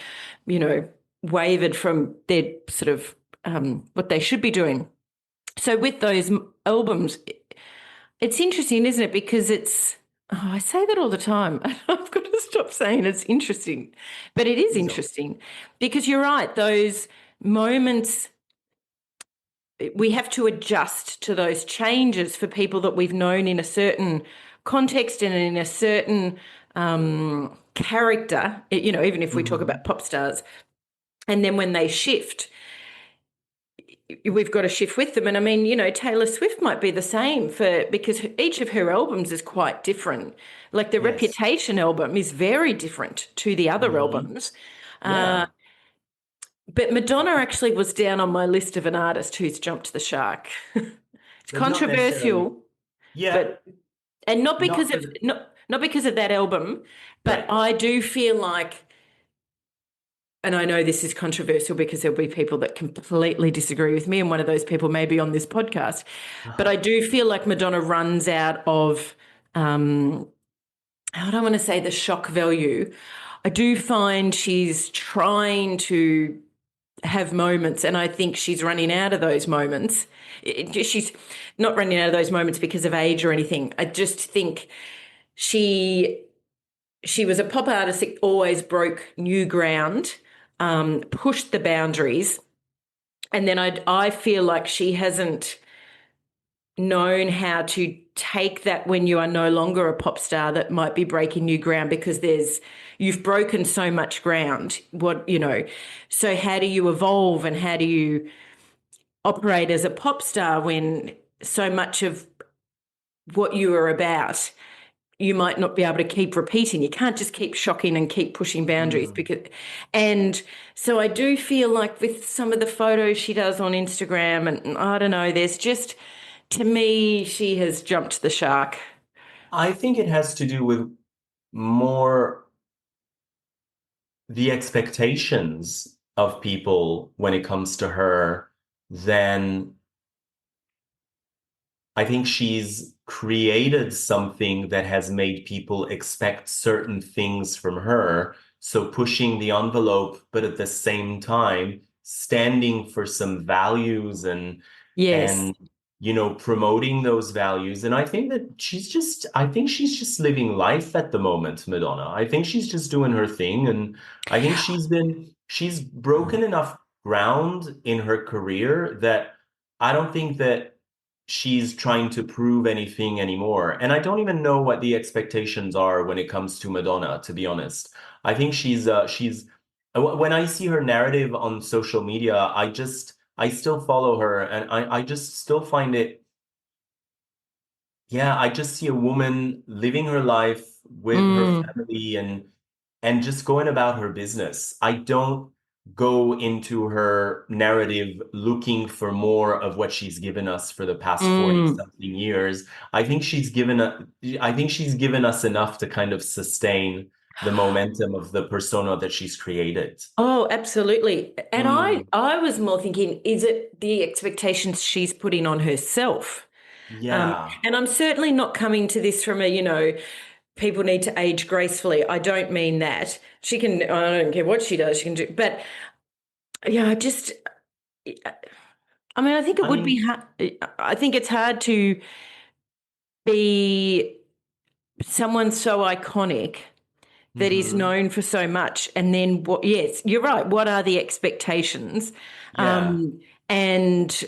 wavered from their sort of what they should be doing. So with those albums, it's interesting, isn't it? Because Oh, I say that all the time. I've got to stop saying it's interesting. But it is So, interesting because you're right. Those moments, we have to adjust to those changes for people that we've known in a certain context and in a certain character, even if we talk about mhm. pop stars. And then when they shift, we've got to shift with them. And I mean, Taylor Swift might be the same because each of her albums is quite different. Like the Yes. Reputation album is very different to the other Mhm. albums. Uh, Yeah. but Madonna actually was down on my list of an artist who's jumped the shark. It's But not necessarily. controversial, Yeah. but and not Not because for of the, not because of that album, but right. I do feel like, and I know this is controversial because there'll be people that completely disagree with me, and one of those people may be on this podcast. But I Uh-huh. do feel like Madonna runs out of, um, I don't want to say the shock value. I do find she's trying to have moments, and I think she's running out of those moments. She's not running out of those moments because of age or anything. I just think she she was a pop artist that always broke new ground, pushed the boundaries, and then I feel like she hasn't known how to take that when you are no longer a pop star that might be breaking new ground because you've broken so much ground. So how do you evolve and how do you operate as a pop star when so much of what you are about you might not be able to keep repeating. You can't just keep shocking and keep pushing boundaries Mm. because, and so I do feel like with some of the photos she does on Instagram, and I don't know, there's just, to me, she has jumped the shark. I think it has to do with more the expectations of people when it comes to her than I think she's created something that has made people expect certain things from her. So pushing the envelope, but at the same time, standing for some values Yes. and promoting those values. And I think that I think she's just living life at the moment, Madonna. I think she's just doing her thing. And I think she's broken enough ground in her career that I don't think that she's trying to prove anything anymore. And I don't even know what the expectations are when it comes to Madonna, to be honest. I think when I see her narrative on social media, I still follow her and I just still find it, yeah, I just see a woman living her life with her Mm, family and just going about her business. I don't go into her narrative looking for more of what she's given us for the past 40 mm. something years. I think she's given us enough to kind of sustain the momentum of the persona that she's created. Oh, absolutely. And I, Mm, I was more thinking, is it the expectations she's putting on herself? yeah. And I'm certainly not coming to this from people need to age gracefully. I don't mean that. I don't care what she does, she can do. But yeah, I mean, I think it I would be mean, hard. I think it's hard to be someone so iconic that is mhm, known for so much. And then yes, you're right. What are the expectations? yeah. Um, and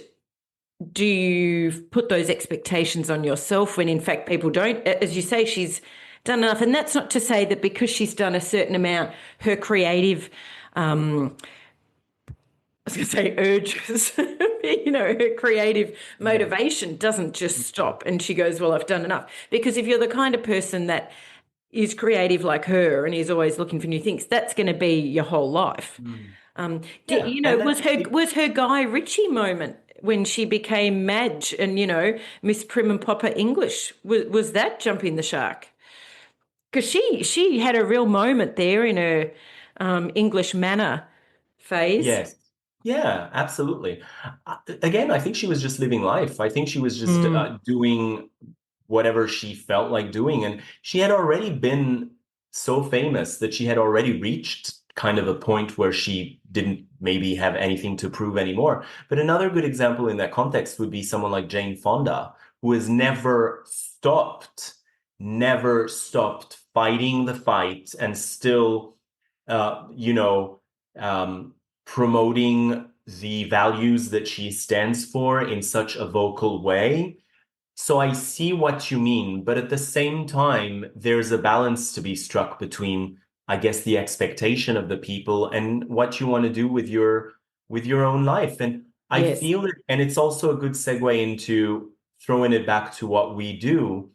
do you put those expectations on yourself when in fact people don't? As you say, she's done enough. And that's not to say that because she's done a certain amount, her creative, I was going to say urges, her creative Yeah. motivation doesn't just Mhm. stop and she goes, well, I've done enough. Because if you're the kind of person that is creative like her and is always looking for new things, that's going to be your whole life. Mm. Yeah, and Was that her it was her Guy Ritchie moment when she became Madge and Miss Prim and Proper English, was that jumping the shark? Because she had a real moment there in her English manner phase. Yes. Yeah, absolutely. Again, I think she was just living life. I think she was just Mm, doing whatever she felt like doing. And she had already been so famous that she had already reached kind of a point where she didn't maybe have anything to prove anymore. But another good example in that context would be someone like Jane Fonda, who has never stopped never stopped fighting the fight and still, uh, you know, um, promoting the values that she stands for in such a vocal way. So I see what you mean, but at the same time, there's a balance to be struck between, I guess, the expectation of the people and what you want to do with your own life. And I Yes. feel it, and it's also a good segue into throwing it back to what we do,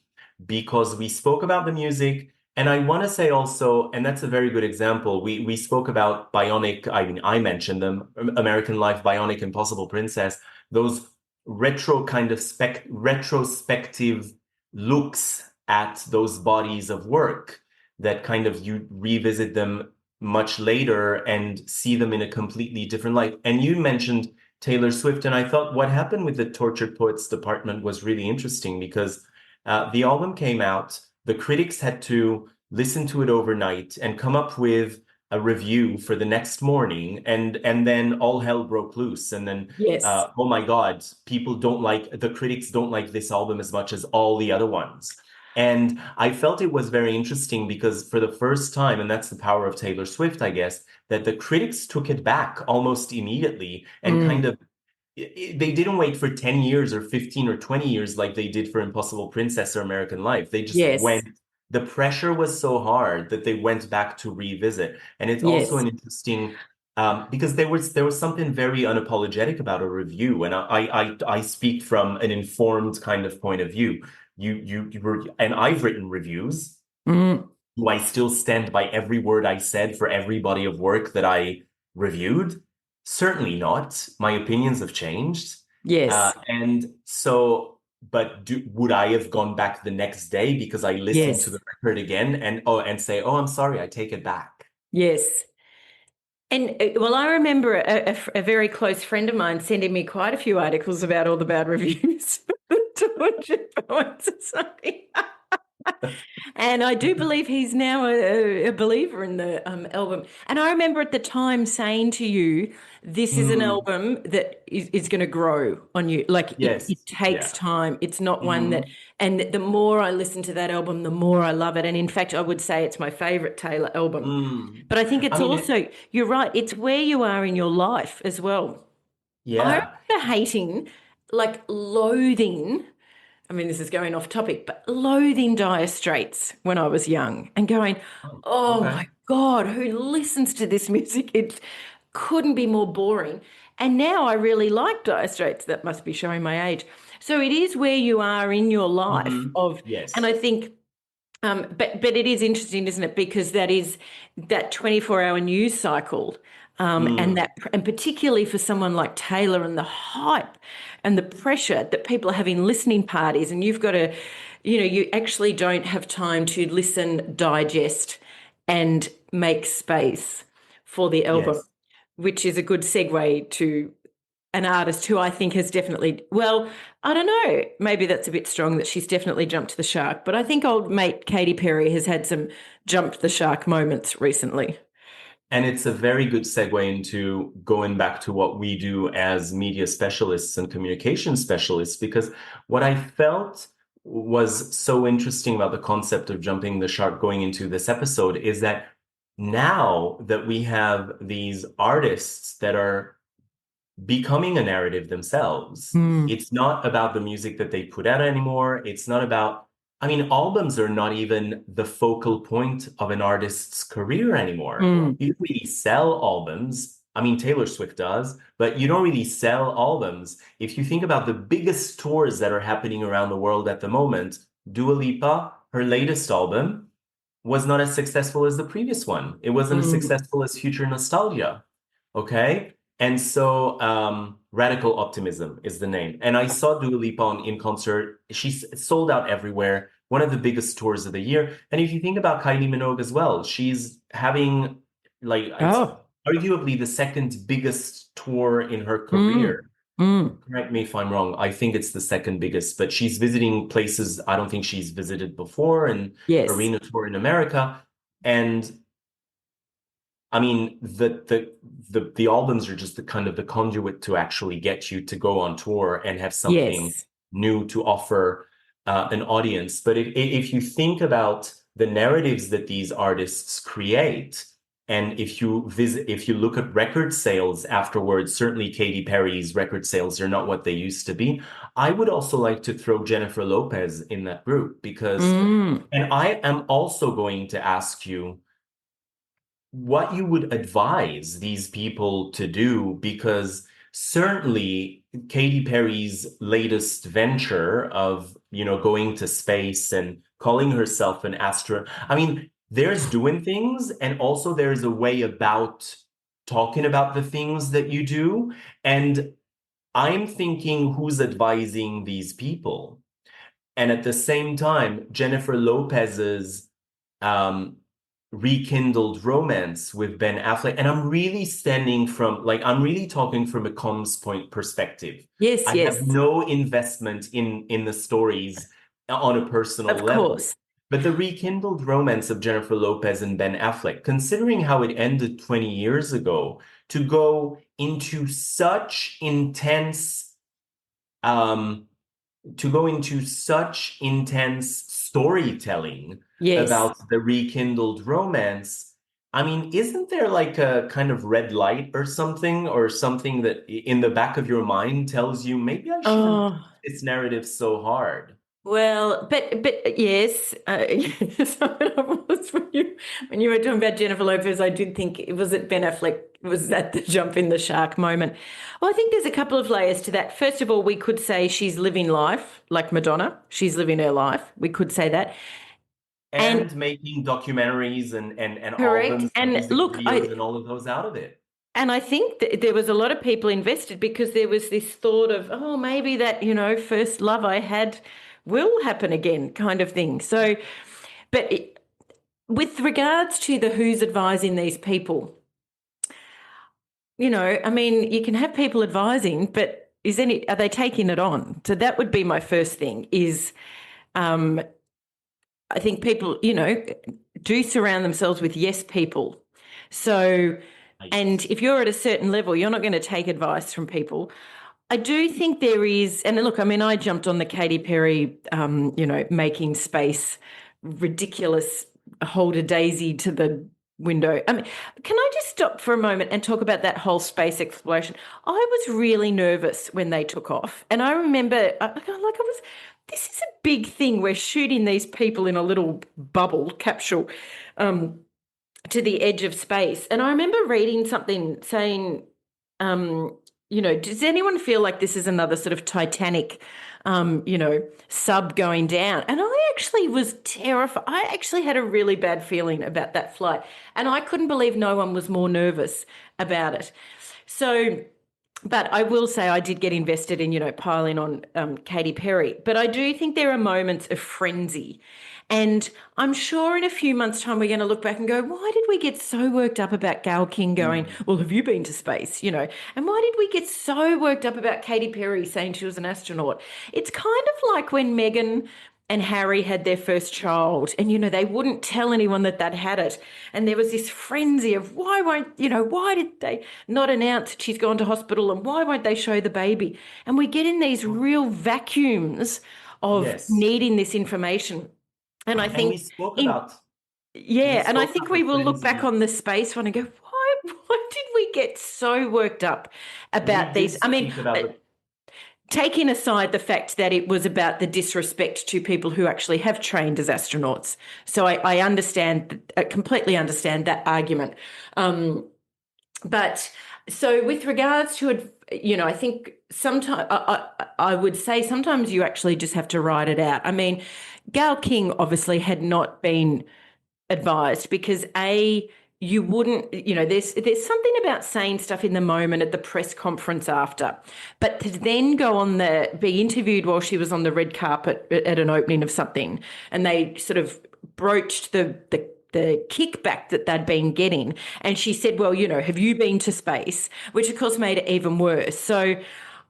because we spoke about the music, and I want to say also, and that's a very good example. We spoke about Bionic. I mean, I mentioned them, American Life, Bionic, Impossible Princess. Those retrospective looks at those bodies of work that kind of you revisit them much later and see them in a completely different light. And you mentioned Taylor Swift, and I thought what happened with the Tortured Poets Department was really interesting because the album came out, the critics had to listen to it overnight and come up with a review for the next morning, and then all hell broke loose. And then Yes. oh my God, the critics don't like this album as much as all the other ones. And I felt it was very interesting because for the first time, and that's the power of Taylor Swift, I guess, that the critics took it back almost immediately and kind Mm. of they didn't wait for 10 years or 15 or 20 years like they did for Impossible Princess or American Life. They just Yes. went, the pressure was so hard that they went back to revisit. And it's also Yes. an interesting because there was something very unapologetic about a review, and I speak from an informed kind of point of view. You were, and I've written reviews. Mm. Do I still stand by every word I said for every body of work that I reviewed? Certainly not. My opinions have changed. Yes. And so, but would I have gone back the next day because I listened to Yes. the record again and say, oh, I'm sorry, I take it back? Yes. And well, I remember a very close friend of mine sending me quite a few articles about all the bad reviews for the Tortured Poets Society. And I do believe he's now a believer in the album. And I remember at the time saying to you, this is an Mm, album that is going to grow on you. Like it yes. takes Yeah. time. It's not one that, Hmm. and the more I listen to that album, the more I love it. And in fact, I would say it's my favorite Taylor album. Mm. But I think I it's mean, also, you're right, it's where you are in your life as well. I yeah. remember hating, like loathing. I mean, this is going off topic, but loathing Dire Straits when I was young and going, Oh, oh okay. my God, who listens to this music? It couldn't be more boring. And now I really like Dire Straits. That must be showing my age. So it is where you are in your life Hmm. of, and Yes. I think but it is interesting, isn't it? Because that is that 24-hour news cycle, Mm. and particularly for someone like Taylor and the hype and the pressure that people are having listening parties, and you've got to, you actually don't have time to listen, digest, and make space for the album, Yes. which is a good segue to an artist who I think has definitely, well, I don't know, maybe that's a bit strong that she's definitely jumped the shark, but I think old mate Katy Perry has had some jump the shark moments recently. And it's a very good segue into going back to what we do as media specialists and communication specialists, because what I felt was so interesting about the concept of jumping the shark going into this episode is that now that we have these artists that are becoming a narrative themselves. Mm, It's not about the music that they put out anymore. It's not about, I mean, albums are not even the focal point of an artist's career anymore. mm, You don't really sell albums. I mean, Taylor Swift does, but you don't really sell albums. If you think about the biggest tours that are happening around the world at the moment, Dua Lipa, her latest album, was not as successful as the previous one. It wasn't as mm. successful as Future Nostalgia. Okay. And so Radical Optimism is the name. And I saw Dua Lipa in concert. She's sold out everywhere. One of the biggest tours of the year. And if you think about Kylie Minogue as well, she's having like it's Oh, arguably the second biggest tour in her mm, career. mm. Correct me if I'm wrong. I think it's the second biggest, but she's visiting places I don't think she's visited before and Yes, arena tour in America. And I mean, the albums are just the kind of the conduit to actually get you to go on tour and have something yes, new to offer. an audience. But if you think about the narratives that these artists create, and if you look at record sales afterwards, certainly Katy Perry's record sales are not what they used to be. I would also like to throw Jennifer Lopez in that group because, Mm. and I am also going to ask you what you would advise these people to do, because certainly Katy Perry's latest venture of, going to space and calling herself an astro. I mean, there's doing things, and also there's a way about talking about the things that you do. And I'm thinking, who's advising these people? And at the same time, Jennifer Lopez's um, rekindled romance with Ben Affleck. And I'm really I'm really talking from a comms point perspective. Yes, I have yes, no investment in the stories on a personal of level. course. But the rekindled romance of Jennifer Lopez and Ben Affleck, considering how it ended 20 years ago, to go into such intense um, storytelling Yes. about the rekindled romance. I mean, isn't there like a kind of red light or something that in the back of your mind tells you maybe I shouldn't push Oh, this narrative so hard? well, but yes, yes. When you were talking about Jennifer Lopez, I did think it was at Ben Affleck was that the jump in the shark moment. Well, I think there's a couple of layers to that. First of all, we could say she's living life like Madonna. She's living her life. We could say that. And And making documentaries and correct. albums and And music look, videos and all of those out of it. I think that there was a lot of people invested because there was this thought of, oh, maybe that, first love I had will happen again kind of thing. So, but with regards to the who's advising these people, I mean, you can have people advising, but are they taking it on? So that would be my first thing is um, I think people, do surround themselves with yes people. So, and Yes. if you're at a certain level, you're not going to take advice from people. I do think there is, and look, I mean, I jumped on the Katy Perry, making space ridiculous, hold a daisy to the window. I mean, can I just stop for a moment and talk about that whole space exploration? I was really nervous when they took off, and I remember, this is a big thing. We're shooting these people in a little bubble capsule. To the edge of space. And I remember reading something saying, does anyone feel like this is another sort of Titanic, sub going down? And I actually was terrified. I actually had a really bad feeling about that flight. And I couldn't believe no one was more nervous about it. So, but I will say I did get invested in, piling on Katy Perry. But I do think there are moments of frenzy. And I'm sure in a few months' time, we're going to look back and go, why did we get so worked up about Gail King going, Mm. well, have you been to space? And why did we get so worked up about Katy Perry saying she was an astronaut? It's kind of like when Meghan and Harry had their first child, and they wouldn't tell anyone that they'd had it, and there was this frenzy of why did they not announce that she's gone to hospital, and why won't they show the baby? And we get in these real vacuums of Yes. needing this information, and I And think in we yeah, and I spoke think about the we will look back frenzy. on the space one and go, why did we get so worked up We about did these? I mean, speak about the taking aside the fact that it was about the disrespect to people who actually have trained as astronauts. So I understand, I completely understand that argument. But so with regards to, I think sometimes I would say sometimes you actually just have to ride it out. I mean, Gail King obviously had not been advised because you wouldn't, there's something about saying stuff in the moment at the press conference after, but to then go on be interviewed while she was on the red carpet at an opening of something, and they sort of broached the kickback that they'd been getting, and she said, well, have you been to space, which of course made it even worse. So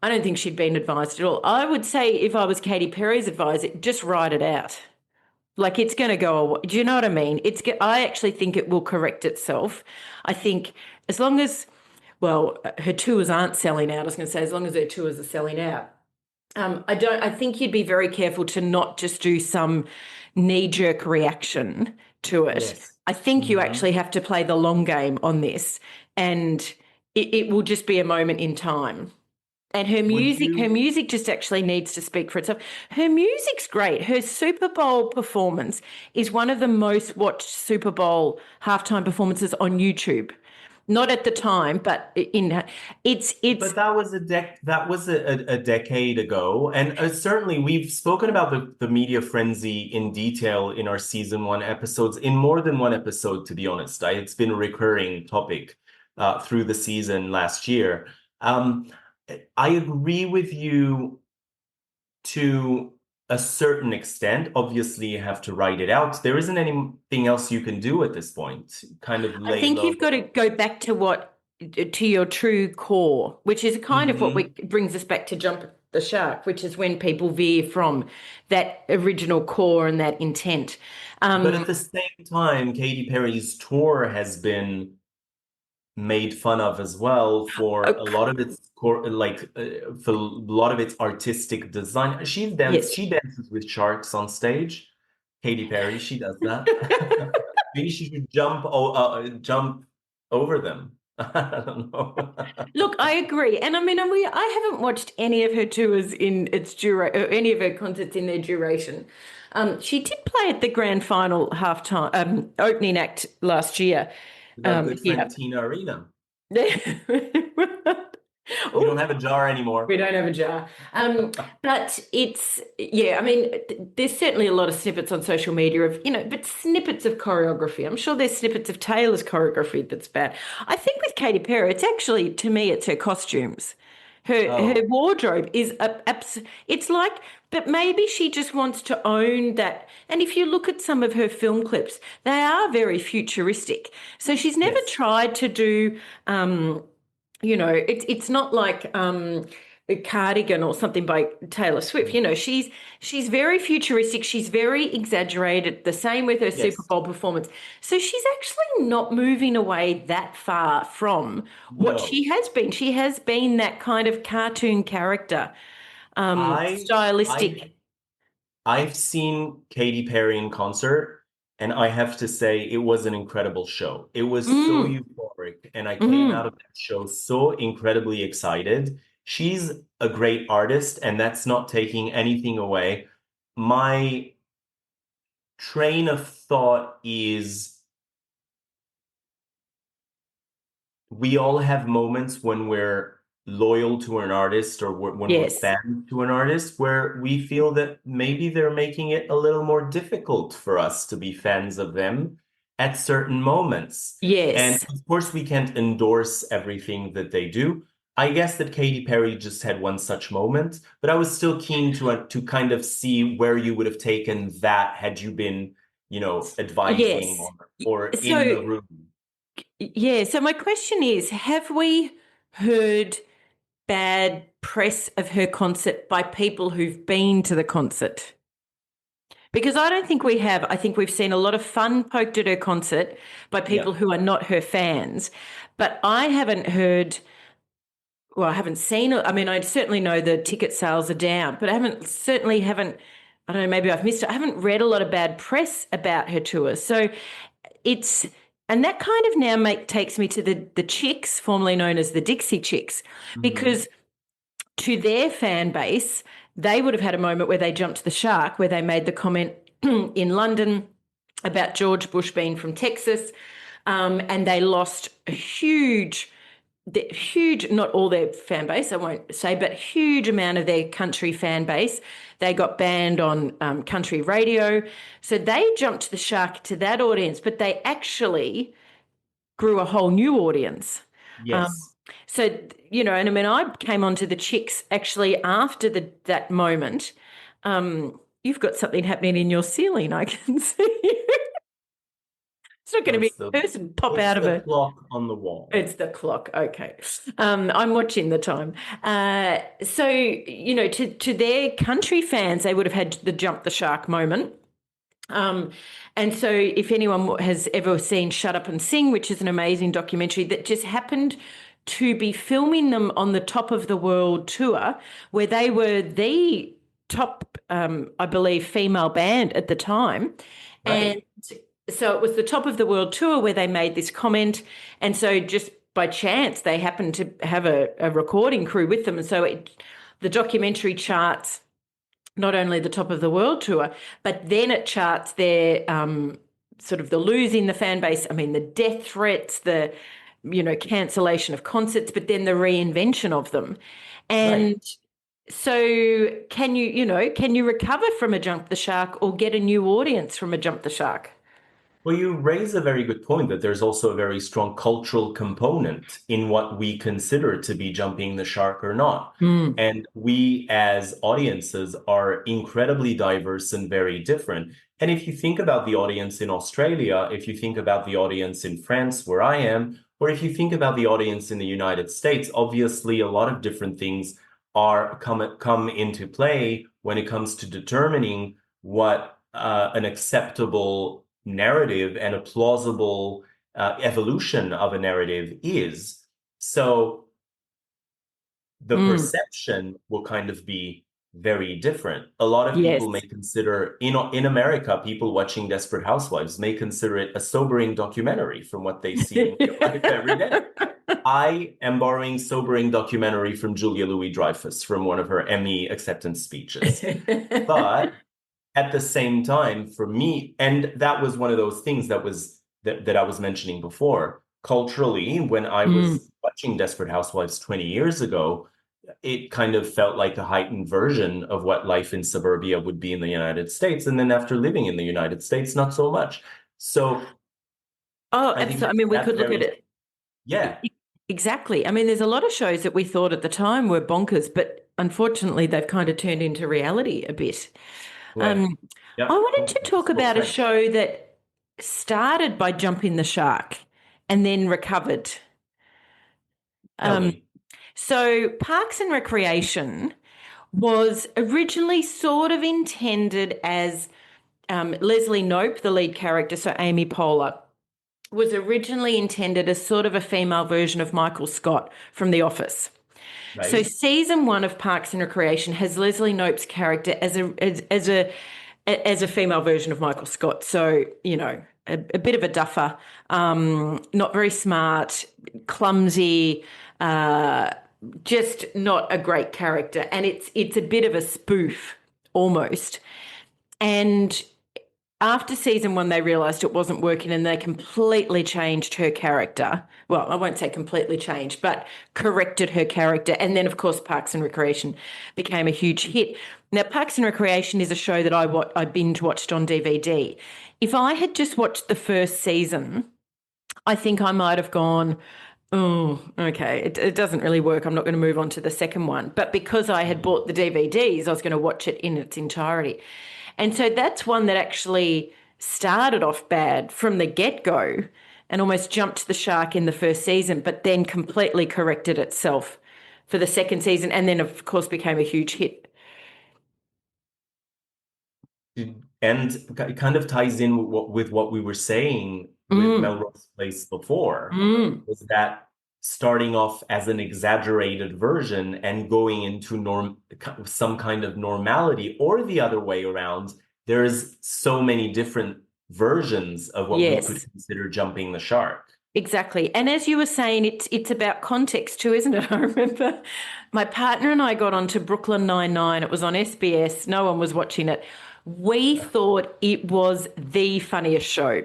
I don't think she'd been advised at all. I would say if I was Katy Perry's advisor, just write it out. Like it's going to go away. Do you know what I mean? I actually think it will correct itself. I think as long as, well, her tours aren't selling out. I was going to say as long as her tours are selling out. I think you'd be very careful to not just do some knee-jerk reaction to it. Yes. I think you Hmm. actually have to play the long game on this, and it will just be a moment in time. And Would you? her music just actually needs to speak for itself. Her music's great. Her Super Bowl performance is one of the most watched Super Bowl halftime performances on YouTube. Not at the time, but it's But that was a decade ago, and certainly we've spoken about the media frenzy in detail in our season one episodes, in more than one episode, to be honest. It's been a recurring topic through the season last year. Um, I agree with you to a certain extent. Obviously, you have to write it out. There isn't anything else you can do at this point. Kind of I lay think low. you've got to go back to your true core, which is kind of what we Hmm. brings us back to Jump the Shark, which is when people veer from that original core and that intent. But at Um, the same time, Katy Perry's tour has been made fun of as well for a lot of its for a lot of its artistic design. yes. She dances with sharks on stage. Katy Perry, she does that. Maybe she should jump over them. I don't know. Look, I agree, and I mean, I haven't watched any of her tours in its any of her concerts in their duration. She did play at the grand final halftime opening act last year. With our good friend Here. Tina Arena. We don't Oh, have a jar we anymore. don't have a jar. But yeah, I mean, there's certainly a lot of snippets on social media of, but snippets of choreography. I'm sure there's snippets of Taylor's choreography that's bad. I think with Katy Perry, it's actually, to me, it's her costumes. Her Oh, wardrobe is it's like, but maybe she just wants to own that. And if you look at some of her film clips, they are very futuristic. So she's never yes. tried to do it's not like a cardigan or something by Taylor Swift. She's very futuristic. She's very exaggerated. The same with her Super Yes. Bowl performance. So she's actually not moving away that far from what she No. has been. She has been that kind of cartoon character, I I stylistic. I've seen Katy Perry in concert, and I have to say it was an incredible show. It was so Mm, euphoric, and I came out mm. of that show so incredibly excited. She's a great artist, and that's not taking anything away. My train of thought is we all have moments when we're loyal to an artist or when we're Yes, fans to an artist where we feel that maybe they're making it a little more difficult for us to be fans of them at certain moments. And yes. of course, we can't endorse everything that they do. I guess that Katy Perry just had one such moment, but I was still keen to kind of see where you would have taken that had you been, advising Yes. or in So the room. yeah, so my question is, have we heard bad press of her concert by people who've been to the concert? Because I don't think we have. I think we've seen a lot of fun poked at her concert by Yeah. people who are not her fans. But I haven't heard, well, I haven't seen it. I mean, I certainly know the ticket sales are down, but certainly haven't, I don't know, maybe I've missed it. I haven't read a lot of bad press about her tour. So it's, and that kind of now takes me to the Chicks, formerly known as the Dixie Chicks, Mhm. because to their fan base, they would have had a moment where they jumped the shark, where they made the comment in London about George Bush being from Texas, and they lost a huge, not all their fan base, I won't say, but huge amount of their country fan base. They got banned on country radio. So they jumped the shark to that audience, but they actually grew a whole new audience. Um, Yes. so, and I mean, I came onto the Chicks actually after that moment. You've got something happening in your ceiling, I can see. It's not going No, to be a person pop it's out of the a. clock on the wall. It's the clock. Okay. I'm watching the time. So, to their country fans, they would have had the jump the shark moment. Um, and so, if anyone has ever seen Shut Up and Sing, which is an amazing documentary that just happened to be filming them on the Top of the World tour, where they were the top, I believe, female band at the time. And Right. so it was the Top of the World tour where they made this comment. And so just by chance, they happened to have a recording crew with them. And so the documentary charts not only the Top of the World tour, but then it charts their sort of the losing the fan base. I mean, the death threats, the cancellation of concerts, but then the reinvention of them. Right. And so can you recover from a jump the shark or get a new audience from a jump the shark? Well, you raise a very good point that there's also a very strong cultural component in what we consider to be jumping the shark or not. Mm. And we as audiences are incredibly diverse and very different. And if you think about the audience in Australia, if you think about the audience in France, where I am, or if you think about the audience in the United States, obviously a lot of different things are come into play when it comes to determining what an acceptable narrative and a plausible evolution of a narrative is. So the Mm. perception will kind of be very different. A lot of people may Yes. consider, in America, people watching Desperate Housewives may consider it a sobering documentary from what they see in real life every day. I am borrowing sobering documentary from Julia Louis-Dreyfus from one of her Emmy acceptance speeches. But at the same time, for me, and that was one of those things that I was mentioning before. Culturally, when I Mm. was watching Desperate Housewives 20 years ago, it kind of felt like a heightened version of what life in suburbia would be in the United States. And then after living in the United States, not so much. So Oh, I think absolutely. I mean, we that could look at very, it. yeah, Exactly. I mean, there's a lot of shows that we thought at the time were bonkers, but unfortunately, they've kind of turned into reality a bit. yeah, Um, I yeah. wanted to talk Well about a said. show that started by jumping the shark and then recovered. Tell Um, me. so, Parks and Recreation was originally sort of intended as Leslie Knope, the lead character, so Amy Poehler, was originally intended as sort of a female version of Michael Scott from The Office. So Right, season one of Parks and Recreation has Leslie Knope's character as a female version of Michael Scott. So a bit of a duffer, not very smart, clumsy, uh, just not a great character, and it's a bit of a spoof almost. And after season one, they realised it wasn't working and they completely changed her character. Well, I won't say completely changed, but corrected her character. And then, of course, Parks and Recreation became a huge hit. Now, Parks and Recreation is a show that I binge watched on DVD. If I had just watched the first season, I think I might have gone, oh, okay, it doesn't really work. I'm not going to move on to the second one. But because I had bought the DVDs, I was going to watch it in its entirety. And so that's one that actually started off bad from the get-go and almost jumped the shark in the first season, but then completely corrected itself for the second season and then, of course, became a huge hit. and it kind of ties in with what we were saying with Mm, Melrose Place before, mm, was that starting off as an exaggerated version and going into some kind of normality, or the other way around. There's so many different versions of what we could yes. consider jumping the shark. Exactly. And as you were saying, it's about context too, isn't it? I remember my partner and I got onto Brooklyn Nine-Nine. It was on SBS. No one was watching it. We thought it was the funniest show.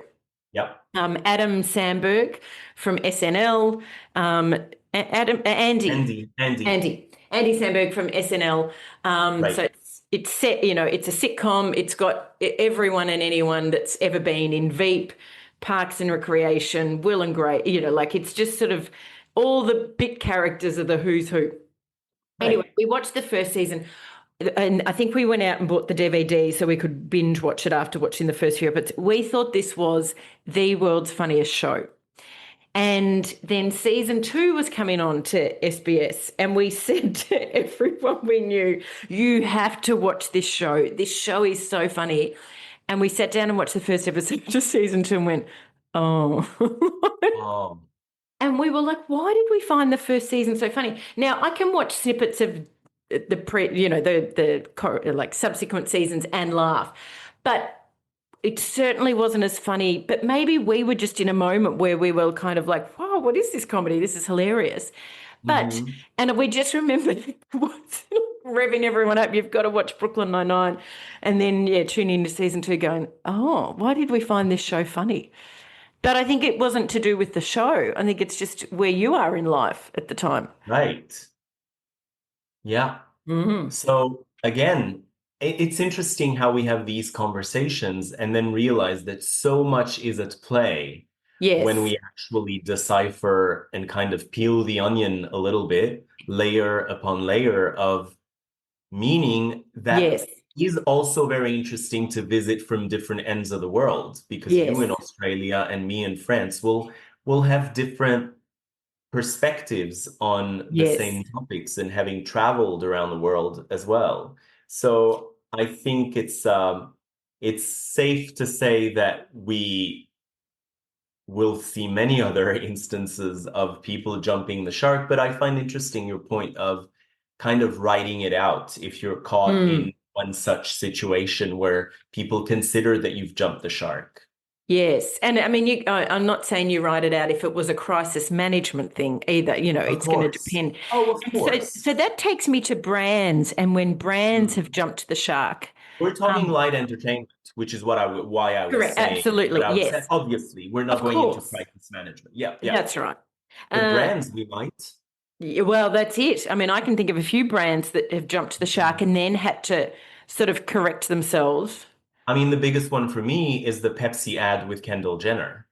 Yep. Adam Sandberg from SNL, Adam Andy. Andy Sandberg from SNL. So Right. it's set, it's a sitcom. It's got everyone and anyone that's ever been in Veep, Parks and Recreation, Will and Grace. Like it's just sort of all the bit characters of the who's who. Anyway, Right. we watched the first season. And I think we went out and bought the DVD so we could binge watch it after watching the first few episodes. We thought this was the world's funniest show. And then season two was coming on to SBS, and we said to everyone we knew, you have to watch this show. This show is so funny. And we sat down and watched the first episode of season two and went, oh. Oh. And we were like, why did we find the first season so funny? Now I can watch snippets of like subsequent seasons and laugh, but it certainly wasn't as funny. But maybe we were just in a moment where we were kind of like, wow, what is this comedy? This is hilarious. But, Hmm. and we just remembered revving everyone up. You've got to watch Brooklyn Nine-Nine. And then, yeah, tune into season 2 going, oh, why did we find this show funny? But I think it wasn't to do with the show. I think it's just where you are in life at the time. Right. Yeah. Mm. So again, it's interesting how we have these conversations and then realize that so much is at play when Yes, we actually decipher and kind of peel the onion a little bit, layer upon layer of meaning that yes, is also very interesting to visit from different ends of the world because you in yes, Australia and me in France will have different perspectives on the yes. same topics and having traveled around the world as well. So I think it's safe to say that we will see many other instances of people jumping the shark, but I find interesting your point of kind of writing it out if you're caught Mm. in one such situation where people consider that you've jumped the shark. Yes. And I mean, I'm not saying you write it out if it was a crisis management thing either. Of It's going to course. depend. Oh, of And so course. that takes me to brands and when brands have Hmm. jumped the shark. We're talking Um, light entertainment, which is why I was correct. saying what Absolutely. I was saying. Yes. Obviously, we're not Of going into course. crisis management. Yeah, yeah. That's right. But Uh, brands, we might. yeah, well, that's it. I mean, I can think of a few brands that have jumped the shark and then had to sort of correct themselves. I mean, the biggest one for me is the Pepsi ad with Kendall Jenner.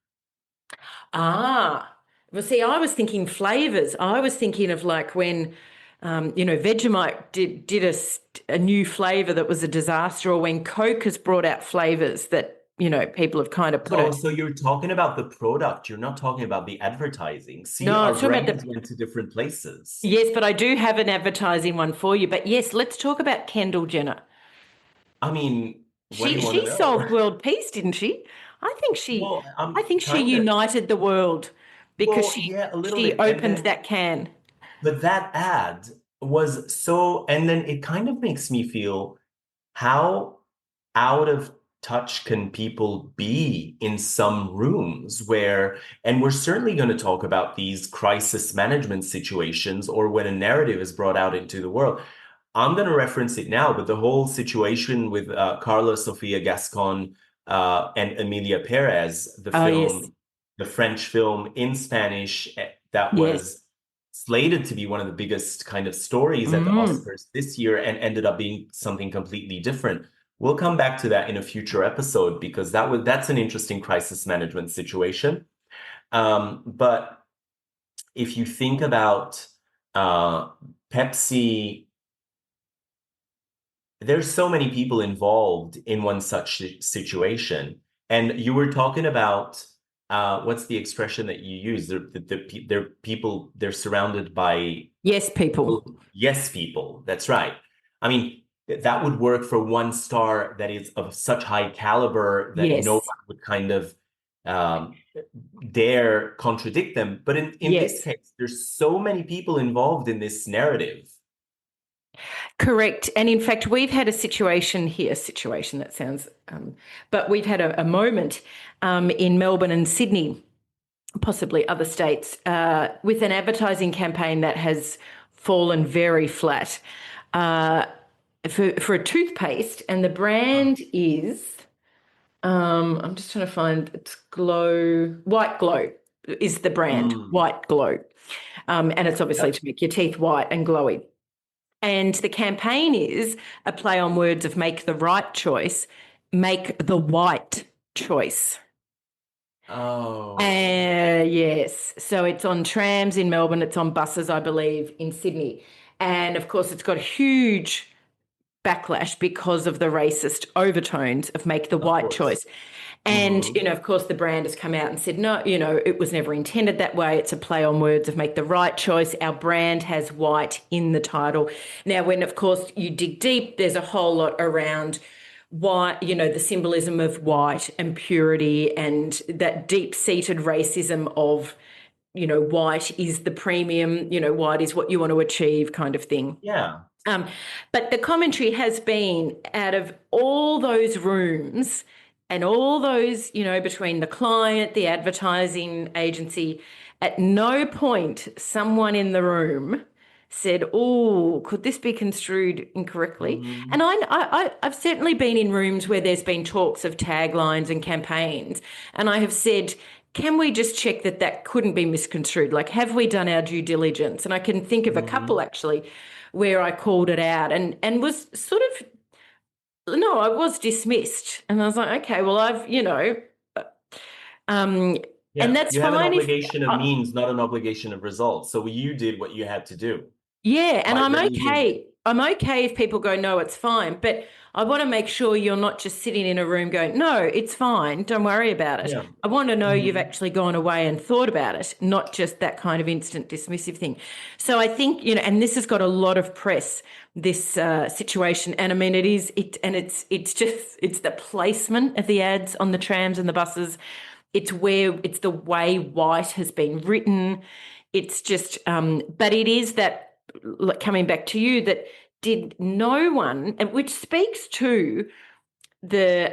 Ah, well, see, I was thinking flavors. I was thinking of like when, Vegemite did a new flavor that was a disaster, or when Coke has brought out flavors that, people have kind of put Oh, it. so you're talking about the product. You're not talking about the advertising. See, No, I'm our talking about brains the. went to different places. Yes, but I do have an advertising one for you. But yes, let's talk about Kendall Jenner. I mean, what do She you want to she know? solved world peace, didn't she? I think she Well, I I'm think she kind of, united the world because well, she yeah, a little she bit. And opened then that can. but that ad was so, and then it kind of makes me feel how out of touch can people be in some rooms where, and we're certainly going to talk about these crisis management situations or when a narrative is brought out into the world. I'm going to reference it now, but the whole situation with Carla Sofia Gascon and Emilia Perez, Oh yes. the French film in Spanish that Yes. was slated to be one of the biggest kind of stories at the Mm. Oscars this year and ended up being something completely different. We'll come back to that in a future episode because that's an interesting crisis management situation. But if you think about uh, Pepsi, there's so many people involved in one such situation. And you were talking about what's the expression that you use? They're people, they're surrounded by Yes, people. yes people. That's right. I mean, that would work for one star that is of such high caliber that no Yes. one would kind of um, dare contradict them. But in this Yes. case, there's so many people involved in this narrative. Correct. And in fact, we've had a situation here, situation that sounds, but we've had a moment in Melbourne and Sydney, possibly other states, with an advertising campaign that has fallen very flat for a toothpaste. And the brand is, I'm just trying to find, it's White Glow is the brand, Mm. White Glow. And it's obviously Yep. to make your teeth white and glowy. And the campaign is a play on words of make the right choice, make the white choice. Oh, Yes. So it's on trams in Melbourne, it's on buses, I believe, in Sydney. And of course, it's got huge backlash because of the racist overtones of make the of white course. choice. And, Hmm. of course, the brand has come out and said, no, it was never intended that way. It's a play on words of make the right choice. Our brand has white in the title. Now, when, of course, you dig deep, there's a whole lot around why, the symbolism of white and purity and that deep seated racism of white is the premium, white is what you want to achieve kind of thing. Yeah. Um, but the commentary has been out of all those rooms and all those, between the client, the advertising agency, at no point someone in the room said, "Oh, could this be construed incorrectly?" Hmm. And I've certainly been in rooms where there's been talks of taglines and campaigns, and I have said, can we just check that that couldn't be misconstrued? Like, have we done our due diligence? And I can think of a couple Hmm. actually where I called it out and was sort of, no, I was dismissed. And I was like, okay, well, um, and Yeah. that's You have an fine if, obligation of means, not an obligation of results. So you did what you had to do yeah, and by I'm raising. okay. I'm okay if people go, no, it's fine. But I want to make sure you're not just sitting in a room going, no, it's fine. Don't worry about it. Yeah. I want to know you've Hmm. actually gone away and thought about it, not just that kind of instant dismissive thing. So I think, and this has got a lot of press, this situation. And I mean, it's the placement of the ads on the trams and the buses. It's the way white has been written. It's just, but it is that, like, coming back to you, that did no one, and which speaks to the,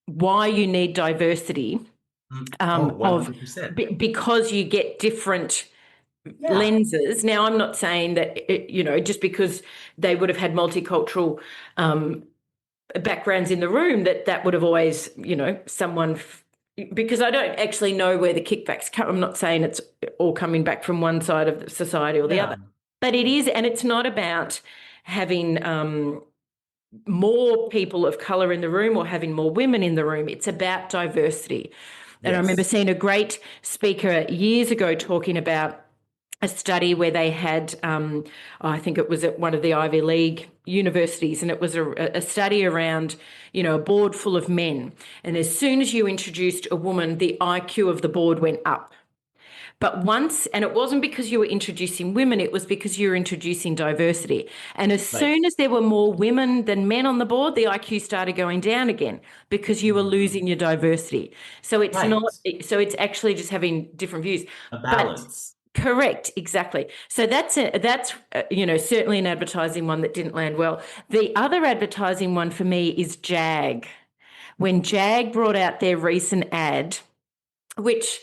why you need diversity, Oh, of 100%. because you get different Yeah. lenses. Now, I'm not saying that, just because they would have had multicultural backgrounds in the room, that would have always, someone, because I don't actually know where the kickbacks come. I'm not saying it's all coming back from one side of the society or the Yeah. other, but it is, and it's not about having more people of color in the room or having more women in the room. It's about diversity. And I remember Yes. seeing a great speaker years ago talking about a study where they had, I think it was at one of the Ivy League universities, and it was a study around, a board full of men. And as soon as you introduced a woman, the IQ of the board went up. But once, and it wasn't because you were introducing women, it was because you were introducing diversity. And as Right. soon as there were more women than men on the board, the IQ started going down again because you were Mhm. losing your diversity. So it's not, Right. so it's actually just having different views. A But balance. correct, exactly. So certainly an advertising one that didn't land well. The other advertising one for me is Jag. When Jag brought out their recent ad, which,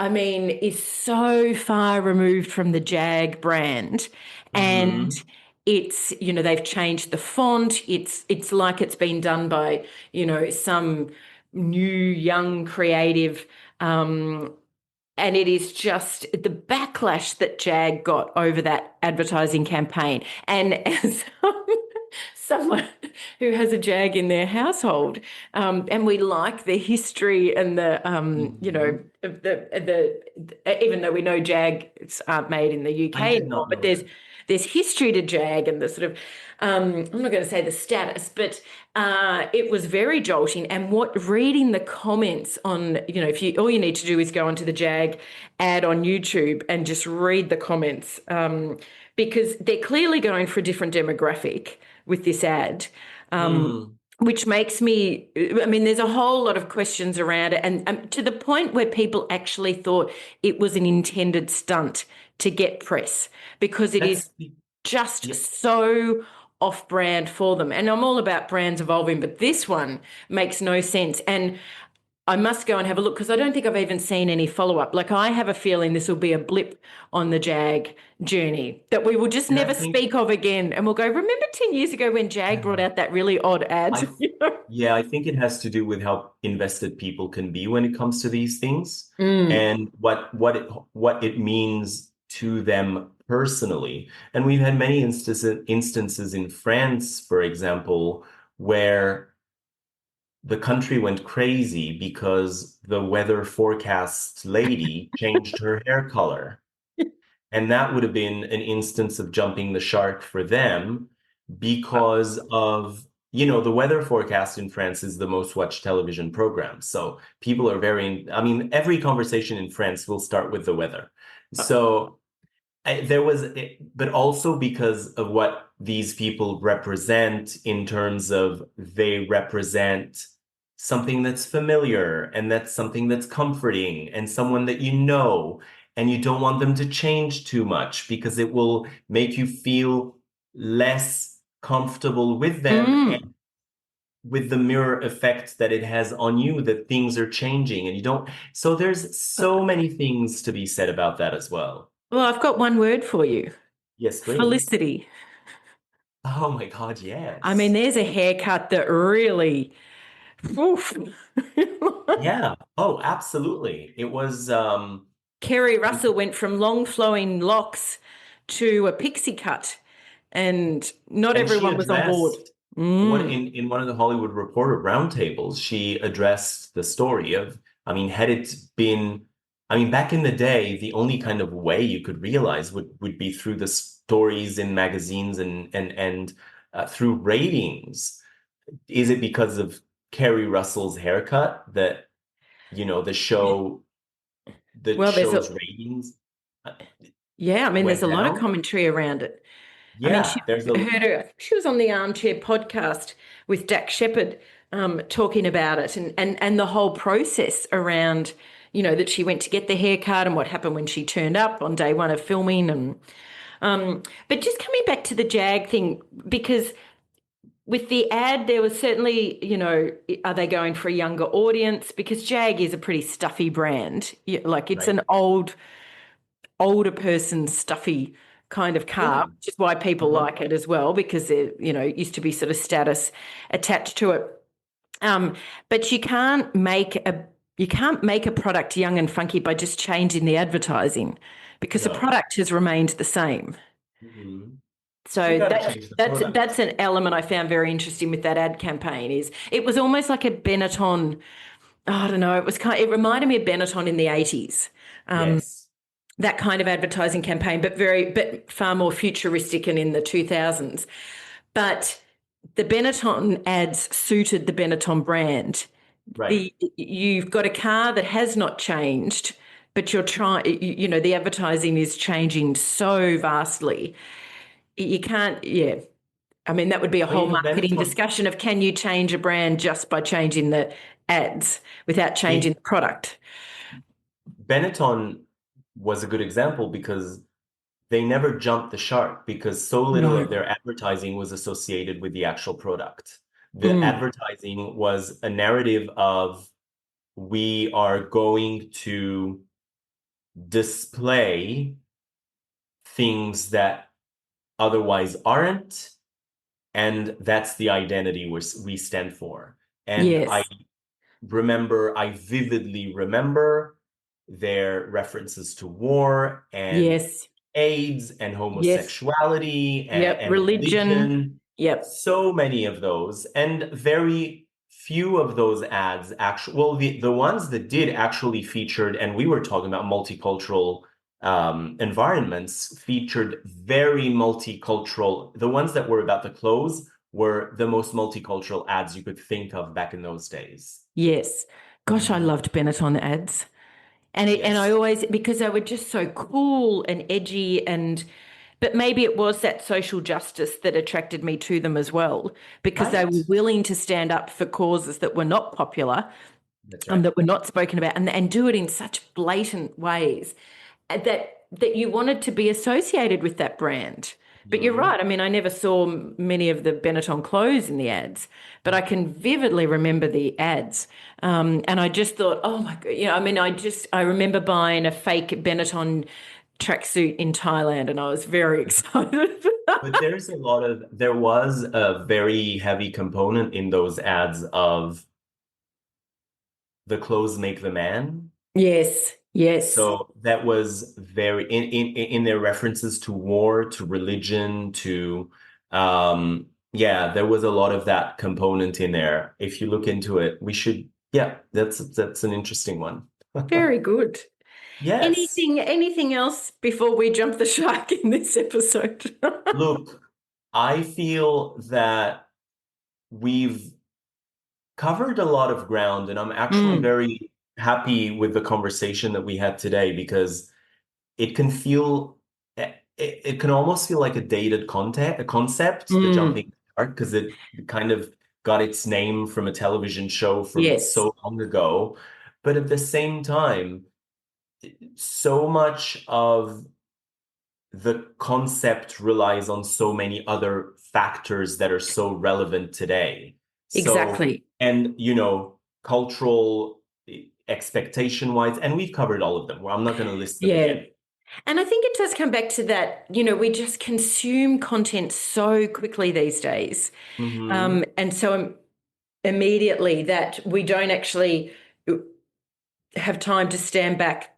I mean, is so far removed from the Jag brand. And Hmm. it's, they've changed the font. It's like it's been done by, some new young creative, and it is just the backlash that Jag got over that advertising campaign. And as someone who has a Jag in their household, and we like the history and the, Hmm. even though we know Jags aren't made in the I UK did anymore, not but know that. there's history to Jag and the sort of, I'm not going to say the status, but it was very jolting. And reading the comments on, if you, all you need to do is go onto the Jag ad on YouTube and just read the comments, because they're clearly going for a different demographic with this ad. Mm. Which makes me, I mean, there's a whole lot of questions around it, and to the point where people actually thought it was an intended stunt to get press because it is That's the, just yeah. so off brand for them. And I'm all about brands evolving, but this one makes no sense. And I must go and have a look because I don't think I've even seen any follow up. Like, I have a feeling this will be a blip on the Jag journey that we will just And I never think, speak of again. And we'll go, remember 10 years ago when Jag brought yeah, out that really odd ad? I, yeah, I think it has to do with how invested people can be when it comes to these things Mm. and what it means to them personally. And we've had many instances in France, for example, where the country went crazy because the weather forecast lady changed her hair color. And that would have been an instance of jumping the shark for them because of, the weather forecast in France is the most watched television program. So people are I mean, every conversation in France will start with the weather. So but also because of what these people represent in terms of they represent something that's familiar and that's something that's comforting and someone that you know, and you don't want them to change too much because it will make you feel less comfortable with them and Mm. with the mirror effect that it has on you, that things are changing and you don't. So there's so many things to be said about that as well. Well, I've got one word for you. Yes, please. Felicity. Oh my God, I mean, yes. there's a haircut that really, oof. Yeah. Oh, absolutely. It was Kerry Russell went from long flowing locks to a pixie cut, and not and she everyone was on board. addressed Mm. one of the Hollywood Reporter roundtables, she addressed the story of, I mean, had it been, I mean, back in the day, the only kind of way you could realize would be through the stories in magazines and through ratings. Is it because of Kerry Russell's haircut that, the Well, there's a show's ratings uh, yeah, I mean, there's went a lot of down? commentary around it. I mean, Yeah, there's a she was on the Armchair podcast with Dak Shepherd, talking about it and the whole process around, that she went to get the haircut and what happened when she turned up on day one of filming. But just coming back to the Jag thing, because with the ad, there was certainly, are they going for a younger audience? Because Jag is a pretty stuffy brand. Like it's right. an older person stuffy kind of car, Mm. which is why people Uh-huh. like it as well, because it used to be sort of status attached to it. Um, but you can't make a product young and funky by just changing the advertising, because the No. product has remained the same. Mhm. You So got to that's change the that's product. that's an element I found very interesting with that ad campaign. Is it was almost like a Benetton. Oh, I don't know. It reminded me of Benetton in the 80s. Yes. That kind of advertising campaign, but far more futuristic and in the 2000s. But the Benetton ads suited the Benetton brand. Right. You've got a car that has not changed, but you're trying, the advertising is changing so vastly. You can't, yeah. I mean, that would be a I mean, whole the marketing Benetton discussion of, can you change a brand just by changing the ads without changing it the product? Benetton was a good example because they never jumped the shark because so little of No. their advertising was associated with the actual product. The Mm. advertising was a narrative of, we are going to display things that otherwise aren't, and that's the identity we stand for. And Yes. I vividly remember their references to war and Yes. AIDS and Yes. homosexuality Yep. and Religion. religion. Yep. So many of those, and very few of those ads actually, well, the ones that did actually featured, and we were talking about multicultural environments, featured very multicultural. The ones that were about the clothes were the most multicultural ads you could think of back in those days. Yes. Gosh, I Mhm. loved Benetton ads. And I Yes. always, because they were just so cool and edgy, but maybe it was that social justice that attracted me to them as well, because they were Right. willing to stand up for causes that were not popular, That's right. that were not spoken about, and do it in such blatant ways that you wanted to be associated with that brand. But you're Mhm. right. I mean, I never saw many of the Benetton clothes in the ads, but I can vividly remember the ads. And I just thought, oh my God, I mean, I remember buying a fake Benetton tracksuit in Thailand, and I was very excited. But there was a very heavy component in those ads of the clothes make the man. Yes, yes, So that was very in their references to war, to religion, to yeah, there was a lot of that component in there. If you look into it, yeah, that's an interesting one. very good. Yes. Anything else before we jump the shark in this episode? Look, I feel that we've covered a lot of ground, and I'm actually Mm, very happy with the conversation that we had today because it can feel it can almost feel like a dated concept, the mm. jumping shark, because it kind of got its name from a television show from Yes, so long ago. But at the same time, so much of the concept relies on so many other factors that are so relevant today. So, exactly. and cultural expectation wise, and we've covered all of them. Well, I'm not going to list them Yeah. again. And I think it does come back to that, we just consume content so quickly these days. Hmm. And so immediately that we don't actually have time to stand back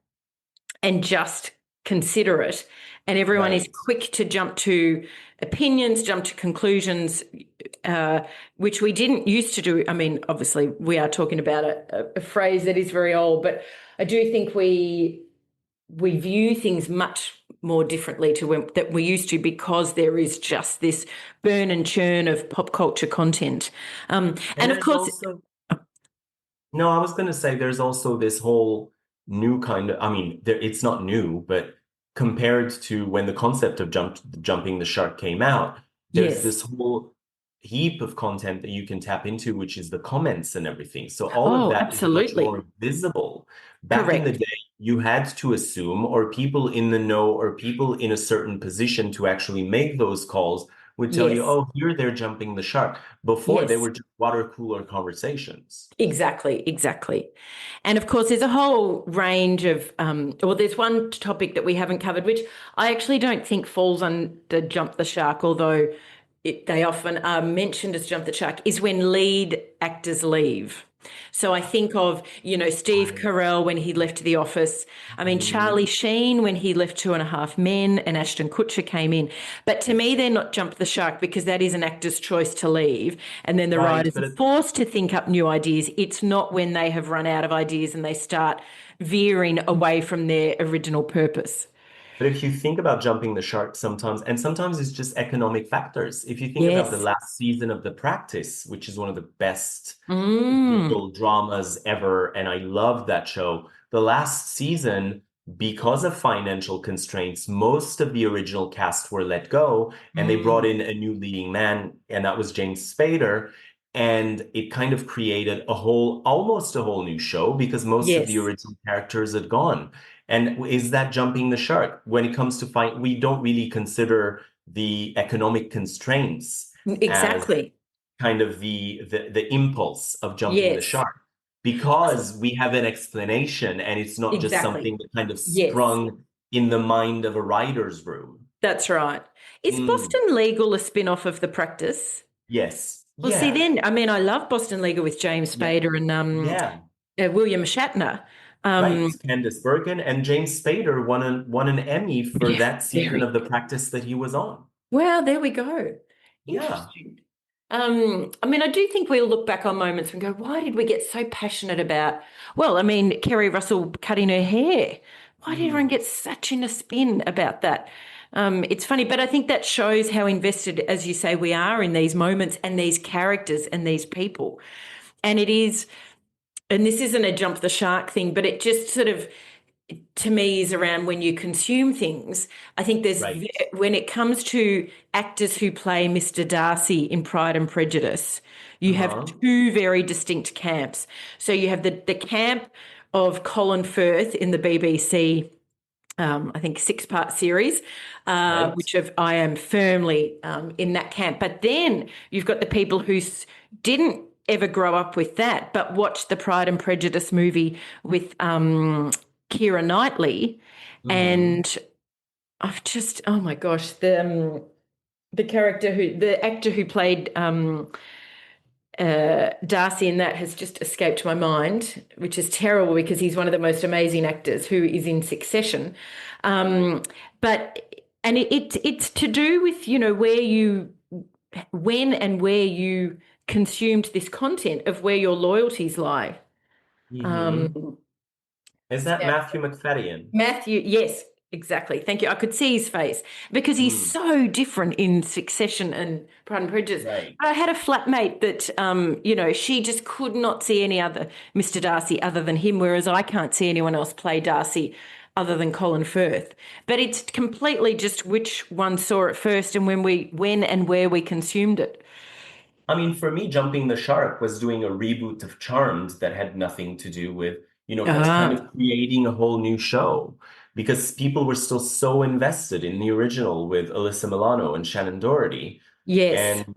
and just consider it. And everyone is Right. quick to jump to opinions, jump to conclusions, which we didn't used to do. I mean, obviously, we are talking about a phrase that is very old, but I do think we view things much more differently to that we used to because there is just this burn and churn of pop culture content. And And of there's course, also No, I was going to say there's also this whole new kind of, I mean, it's not new, but compared to when the concept of jumping the shark came out, there's yes. this whole heap of content that you can tap into, which is the comments and everything. So all of Oh, that is much absolutely. more visible. Back in the Correct. day, you had to assume, or people in the know, or people in a certain position to actually make those calls would tell you, Yes. oh, here they're jumping the shark. Before, they Yes. were just water cooler conversations. Exactly, exactly. And of course, there's a whole range of, well, there's one topic that we haven't covered, which I actually don't think falls under Jump the Shark, although they often are mentioned as Jump the Shark, is when lead actors leave. So I think of, Steve Right. Carell when he left The Office. I mean, Charlie Mhm. Sheen when he left Two and a Half Men and Ashton Kutcher came in. But to me, Yes. they're not Jump the Shark because that is an actor's choice to leave. And then the Right. writers are forced to think up new ideas. It's not when they have run out of ideas and they start veering away from their original purpose. But if you think about jumping the shark sometimes, and sometimes it's just economic factors. If you think about the Yes. last season of The Practice, which is one of the best Mm. legal dramas ever, and I love that show. The last season, because of financial constraints, most of the original cast were let go, and they brought Mm. in a new leading man, and that was James Spader. And it kind of created almost a whole new show because most of the Yes. original characters had gone. And is that jumping the shark? When it comes to fight, we don't really consider the economic constraints as Exactly. kind of the impulse of jumping the Yes. shark because we have an explanation and it's not just Exactly. something that kind of Yes. sprung in the mind of a writer's room. That's right. Is Mm, Boston Legal a spin-off of The Practice? yes. Well, see, Yeah. then, I mean, I love Boston Legal with James Yeah. Spader and Yeah. William Shatner. Right. Um, Candice Bergen and James Spader won an Emmy for yeah, that season very of The Practice that he was on. well. There we go. Yeah. Interesting. I mean, I do think we'll look back on moments and go, why did we get so passionate about? Well, I mean, Kerry Russell cutting her hair. Why did everyone Mhm. get such in a spin about that? It's funny, but I think that shows how invested, as you say, we are in these moments and these characters and these people. And it is, and this isn't a jump the shark thing, but it just sort of, to me, is around when you consume things. I think Right. when it comes to actors who play Mr. Darcy in Pride and Prejudice, you have Uh-huh. two very distinct camps. So you have the camp of Colin Firth in the BBC, I think 6-part series, Right. I am firmly in that camp. But then you've got the people who didn't ever grow up with that, but watched the Pride and Prejudice movie with Keira Knightley, Hmm. and I've just, oh my gosh, the actor who played Darcy in that has just escaped my mind, which is terrible because he's one of the most amazing actors who is in Succession. Um, but and it's to do with when and where you consumed this content of where your loyalties lie. Hmm. Um, Is that Matthew McFadden? Matthew, yes, exactly. Thank you. I could see his face because he's Mm, so different in Succession and Pride and Prejudice. right. I had a flatmate that, she just could not see any other Mr. Darcy other than him, whereas I can't see anyone else play Darcy other than Colin Firth. But it's completely just which one saw it first and when and where we consumed it. I mean, for me, jumping the shark was doing a reboot of Charmed that had nothing to do with, kind of Ah, creating a whole new show because people were still so invested in the original with Alyssa Milano and Shannon Doherty. yes, And,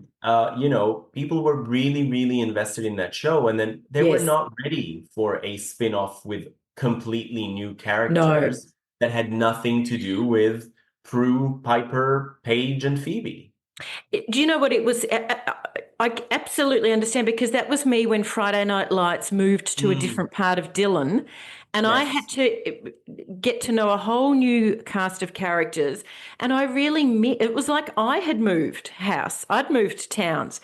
people were really, really invested in that show. And then they were yes. not ready for a spin-off with completely new No. characters that had nothing to do with Prue, Piper, Paige, and Phoebe. Do you know what it was? I absolutely understand because that was me when Friday Night Lights moved to a Mm, different part of Dillon. And I had yes. to get to know a whole new cast of characters. And I really, it was like I had moved house, I'd moved towns.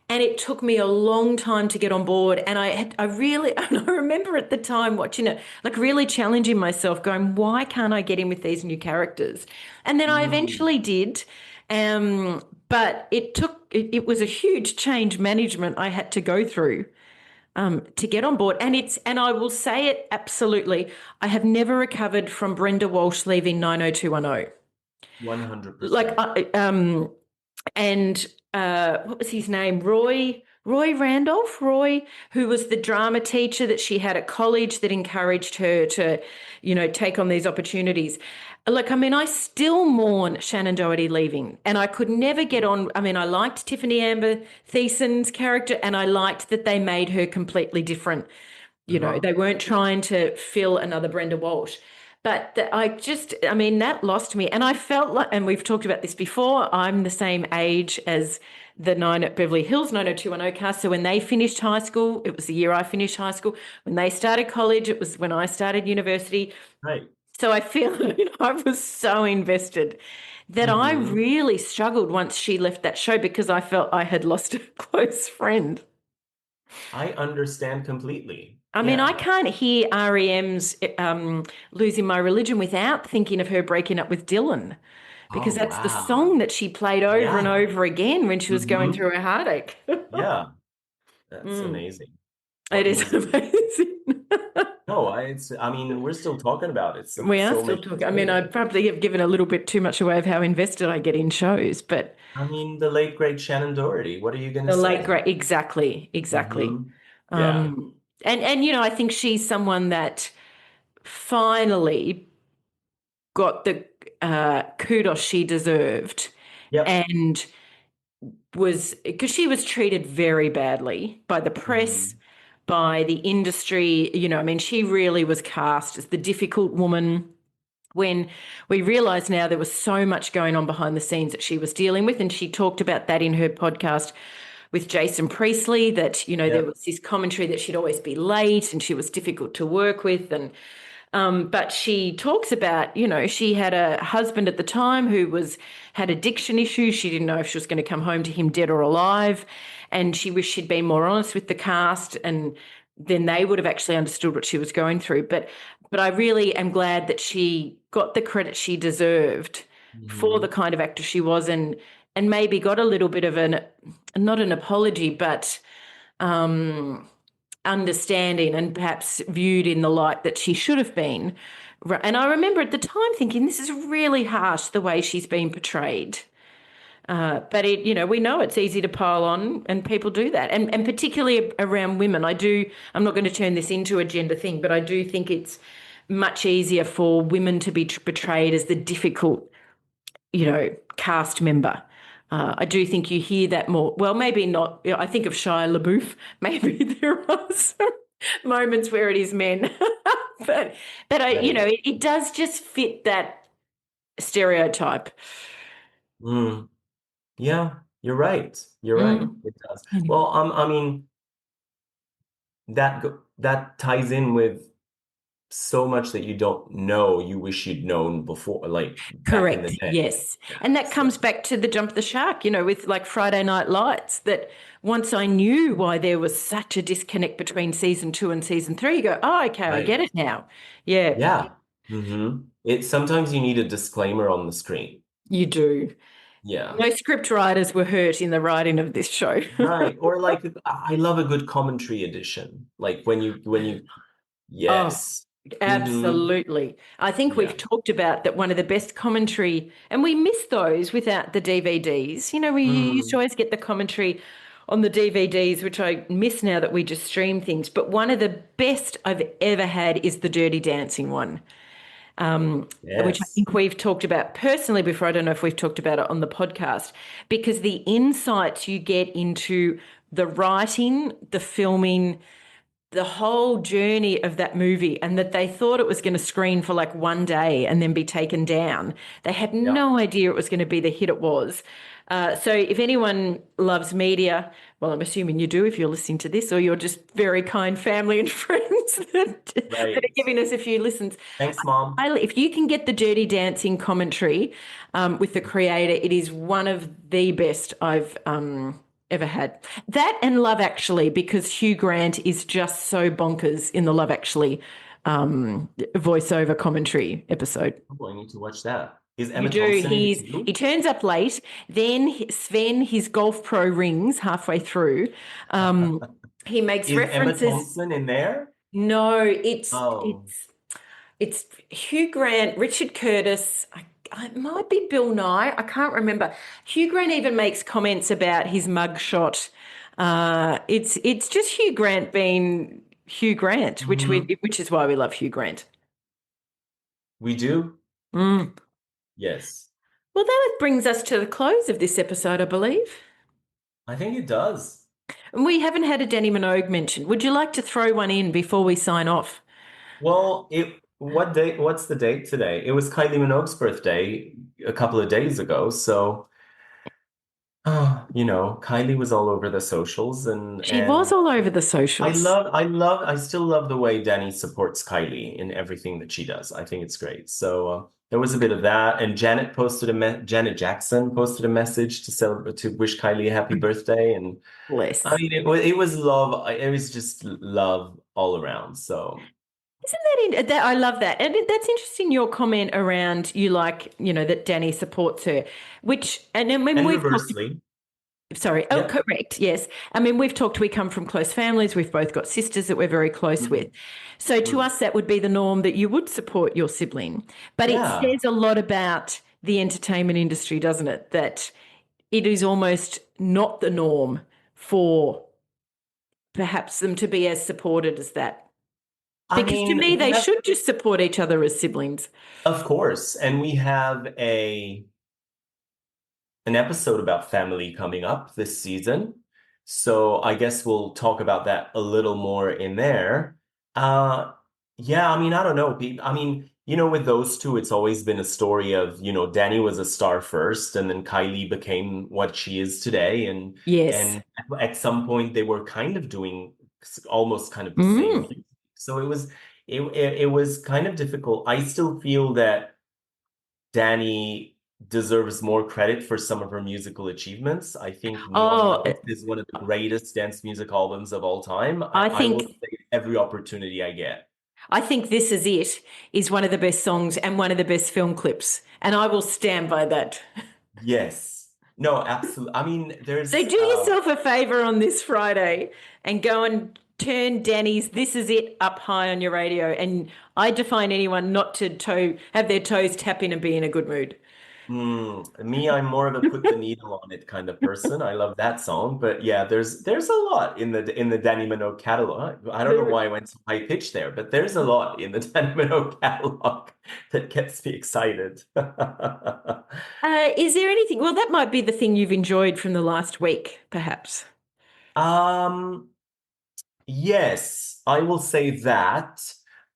And it took me a long time to get on board. And I really, and I remember at the time watching it, like really challenging myself, going, why can't I get in with these new characters? And then I Mm, eventually did. But it was a huge change management I had to go through to get on board. And I will say it absolutely. I have never recovered from Brenda Walsh leaving 90210. Like, 100%. and what was his name? Roy Randolph, Roy, who was the drama teacher that she had at college that encouraged her to, take on these opportunities. Look, I mean, I still mourn Shannon Doherty leaving, and I could never get on. I mean, I liked Tiffany Amber Thiessen's character, and I liked that they made her completely different. Uh-huh. They weren't trying to fill another Brenda Walsh. But I mean, that lost me. And I felt like, and we've talked about this before, I'm the same age as the nine at Beverly Hills 90210 cast. So when they finished high school, it was the year I finished high school. When they started college, it was when I started university. Right. So I feel, I was so invested that I Hmm. really struggled once she left that show because I felt I had lost a close friend. I understand completely. I mean, I Yeah. can't hear REM's Losing My Religion without thinking of her breaking up with Dylan because Oh, that's the wow. song that she played over and Yeah. over again when she was going Hmm. through her heartache. Yeah. That's Mm, amazing. it What is music? amazing. No, I mean, we're still talking about it. So, We are so still many talking. years I mean, I later. probably have given a little bit too much away of how invested I get in shows, but I mean, the late great Shannon Doherty. What are you going to the late say? great, exactly, exactly. Hmm. Yeah. Um, and I think she's someone that finally got the kudos she deserved Yep. and was because she was treated very badly by the press, Hmm. by the industry. I mean, she really was cast as the difficult woman when we realize now there was so much going on behind the scenes that she was dealing with. And she talked about that in her podcast with Jason Priestley, that, there Yep. was this commentary that she'd always be late and she was difficult to work with. And but she talks about, she had a husband at the time who had addiction issues. She didn't know if she was going to come home to him dead or alive, and she wished she'd been more honest with the cast, and then they would have actually understood what she was going through. But I really am glad that she got the credit she deserved for the Hmm. kind of actor she was, and maybe got a little bit of not an apology, but um, understanding and perhaps viewed in the light that she should have been. And I remember at the time thinking, this is really harsh the way she's been portrayed. But we know it's easy to pile on, and people do that, and particularly around women. I'm not going to turn this into a gender thing, but I do think it's much easier for women to be portrayed as the difficult, cast member. I do think you hear that more. Well, maybe not. I think of Shia LaBeouf. Maybe there are some moments where it is men, but Right. it does just fit that stereotype. Mm. Yeah, you're right. You're right. Mm. It does. Anyway. Well, I mean, that ties in with so much that you don't know, you wish you'd known before, like back in the Correct. day. Yes. Yeah. And that comes So, back to the jump the shark, with like Friday Night Lights, that once I knew why there was such a disconnect between season 2 and season 3, you go, oh, okay, I right. get it now. Yeah, Yeah. It sometimes you need a disclaimer on the screen. you do. Yeah. No script writers were hurt in the writing of this show. Right. Or like I love a good commentary edition. Like when you Oh, yes. Hmm. absolutely. I think Yeah. we've talked about that one of the best commentary, and we miss those without the DVDs. We used to Mm. always get the commentary on the DVDs, which I miss now that we just stream things. But one of the best I've ever had is the Dirty Dancing one, which I Yes. think we've talked about personally before. I don't know if we've talked about it on the podcast, because the insights you get into the writing, the filming, the whole journey of that movie, and that they thought it was going to screen for like one day and then be taken down. They had Yeah. no idea it was going to be the hit it was. So if anyone loves media, well, I'm assuming you do if you're listening to this, or you're just very kind family and friends that Right. are giving us a few listens. Thanks, Mom. If you can get the Dirty Dancing commentary with the creator, it is one of the best I've ever had. That and Love Actually, because Hugh Grant is just so bonkers in the Love Actually voiceover commentary episode. Oh, I need to watch that. Is You Emma do. Thompson in it He too? turns up late. Then Sven, his golf pro rings halfway through. He makes Is Emma references. Thompson in there? No, it's Oh. it's it's Hugh Grant, Richard Curtis. It might be Bill Nye. I can't remember. Hugh Grant even makes comments about his mugshot. It's just Hugh Grant being Hugh Grant, Mhm. which is why we love Hugh Grant. We do? Mm. Yes. Well, that brings us to the close of this episode, I believe. I think it does. And we haven't had a Danny Minogue mention. Would you like to throw one in before we sign off? Well, what's the date today? It was Kylie Minogue's birthday a couple of days ago, so Kylie was all over the socials She was and all over the socials. I still love the way Danny supports Kylie in everything that she does. I think it's great. So there was a bit of that, and Janet Jackson posted a message to celebrate to wish Kylie a happy birthday, and I Bless. mean it was love. It was just love all around. So Isn't that I love that. And that's interesting, your comment around you like, that Danny supports her, which, and then when and we've talked, reversely, sorry, oh, yeah. correct, yes. I mean, we come from close families, we've both got sisters that we're very close with. Mhm. So to Mm. us, that would be the norm that you would support your sibling. But it Yeah. says a lot about the entertainment industry, doesn't it? That it is almost not the norm for perhaps them to be as supported as that. I Because to mean, me, we they have, should just support each other as siblings. of course, and we have a an episode about family coming up this season. So I guess we'll talk about that a little more in there. Uh, yeah, I mean, I don't know. I mean, with those two, it's always been a story of, Danny was a star first, and then Kylie became what she is today. And Yes. and at some point, they were kind of doing almost kind of the same Mm. music. So it was kind of difficult. I still feel that Danny deserves more credit for some of her musical achievements. I think Neon Oh, Lights is one of the greatest dance music albums of all time. I, I I will think say every opportunity I get. I think This Is It is one of the best songs and one of the best film clips. And I will stand by that. Yes. No, absolutely. I mean, So there's do yourself a favor on this Friday and go and turn Danny's This Is It up high on your radio. And I define anyone not to have their toes tap in and be in a good mood. me, I'm more of a put the needle on it kind of person. I love that song, but yeah, there's a lot in the Danny Minogue catalog. I don't know why I went so high pitch there, but there's a lot in the Danny Minogue catalog that gets me excited. Is there anything? Well, that might be the thing you've enjoyed from the last week, perhaps. Um, Yes, I will say that.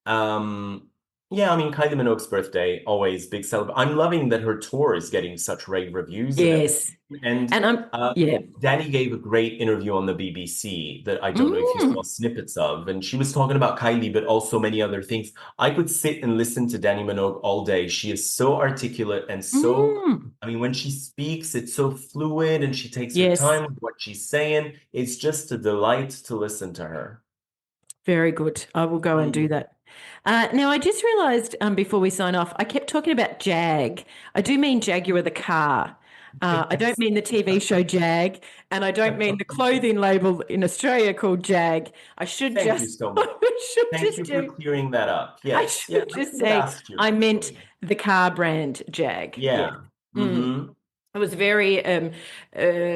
Um, yeah, I mean, Kylie Minogue's birthday, always big celebration. I'm loving that her tour is getting such rave reviews and Yes. everything. And And I'm, uh, yeah. Danny gave a great interview on the BBC that I don't know if you saw Mm, snippets of, and she was talking about Kylie, but also many other things. I could sit and listen to Danny Minogue all day. She is so articulate and so, mm. I mean, when she speaks, it's so fluid and she takes her Yes. time with what she's saying. It's just a delight to listen to her. Very good. I will go and do Mm. that. Now, I just realised before we sign off, I kept talking about Jag. I do mean Jaguar the car. I don't Yes. mean the TV show Jag, and I don't mean the clothing label in Australia called Jag. I should Thank you just, so much. I should Thank just you for do, clearing that up. I Yes. Yeah, should I just should have say asked you I meant actually. the car brand Jag. Yes. Yeah. Mm. Mm-hmm. It was very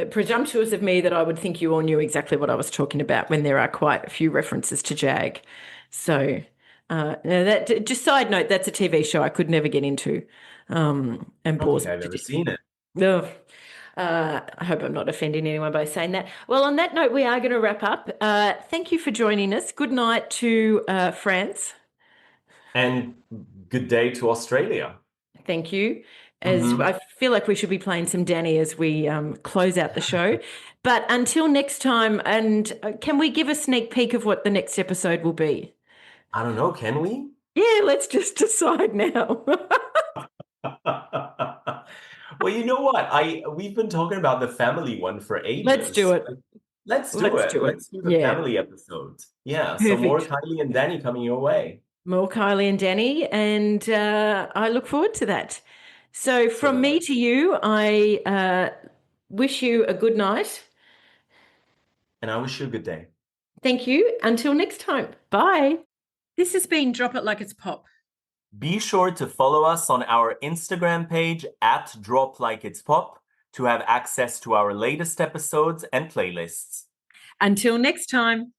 presumptuous of me that I would think you all knew exactly what I was talking about when there are quite a few references to Jag. So, that just side note, that's a TV show I could never get into, and I don't bores think me I've to ever death. seen it. Ugh. I hope I'm not offending anyone by saying that. Well, on that note, we are going to wrap up. Thank you for joining us. Good night to France. And good day to Australia. Thank you. As Hmm. I feel like we should be playing some Danny as we close out the show. But until next time, and can we give a sneak peek of what the next episode will be? I don't know, can we? Yeah, let's just decide now. Well, you know what? We've been talking about the family one for Let's do ages. it. Let's do Let's it. do it. Let's do the Yeah, family episode. Yeah, so more perfect. Kylie and Danny coming your way. More Kylie and Danny, and I look forward to that. So, So from do I. me to you, I wish you a good night. And I wish you a good day. Thank you. Until next time. Bye. This has been Drop It Like It's Pop. Be sure to follow us on our Instagram page at Drop Like It's Pop to have access to our latest episodes and playlists. Until next time.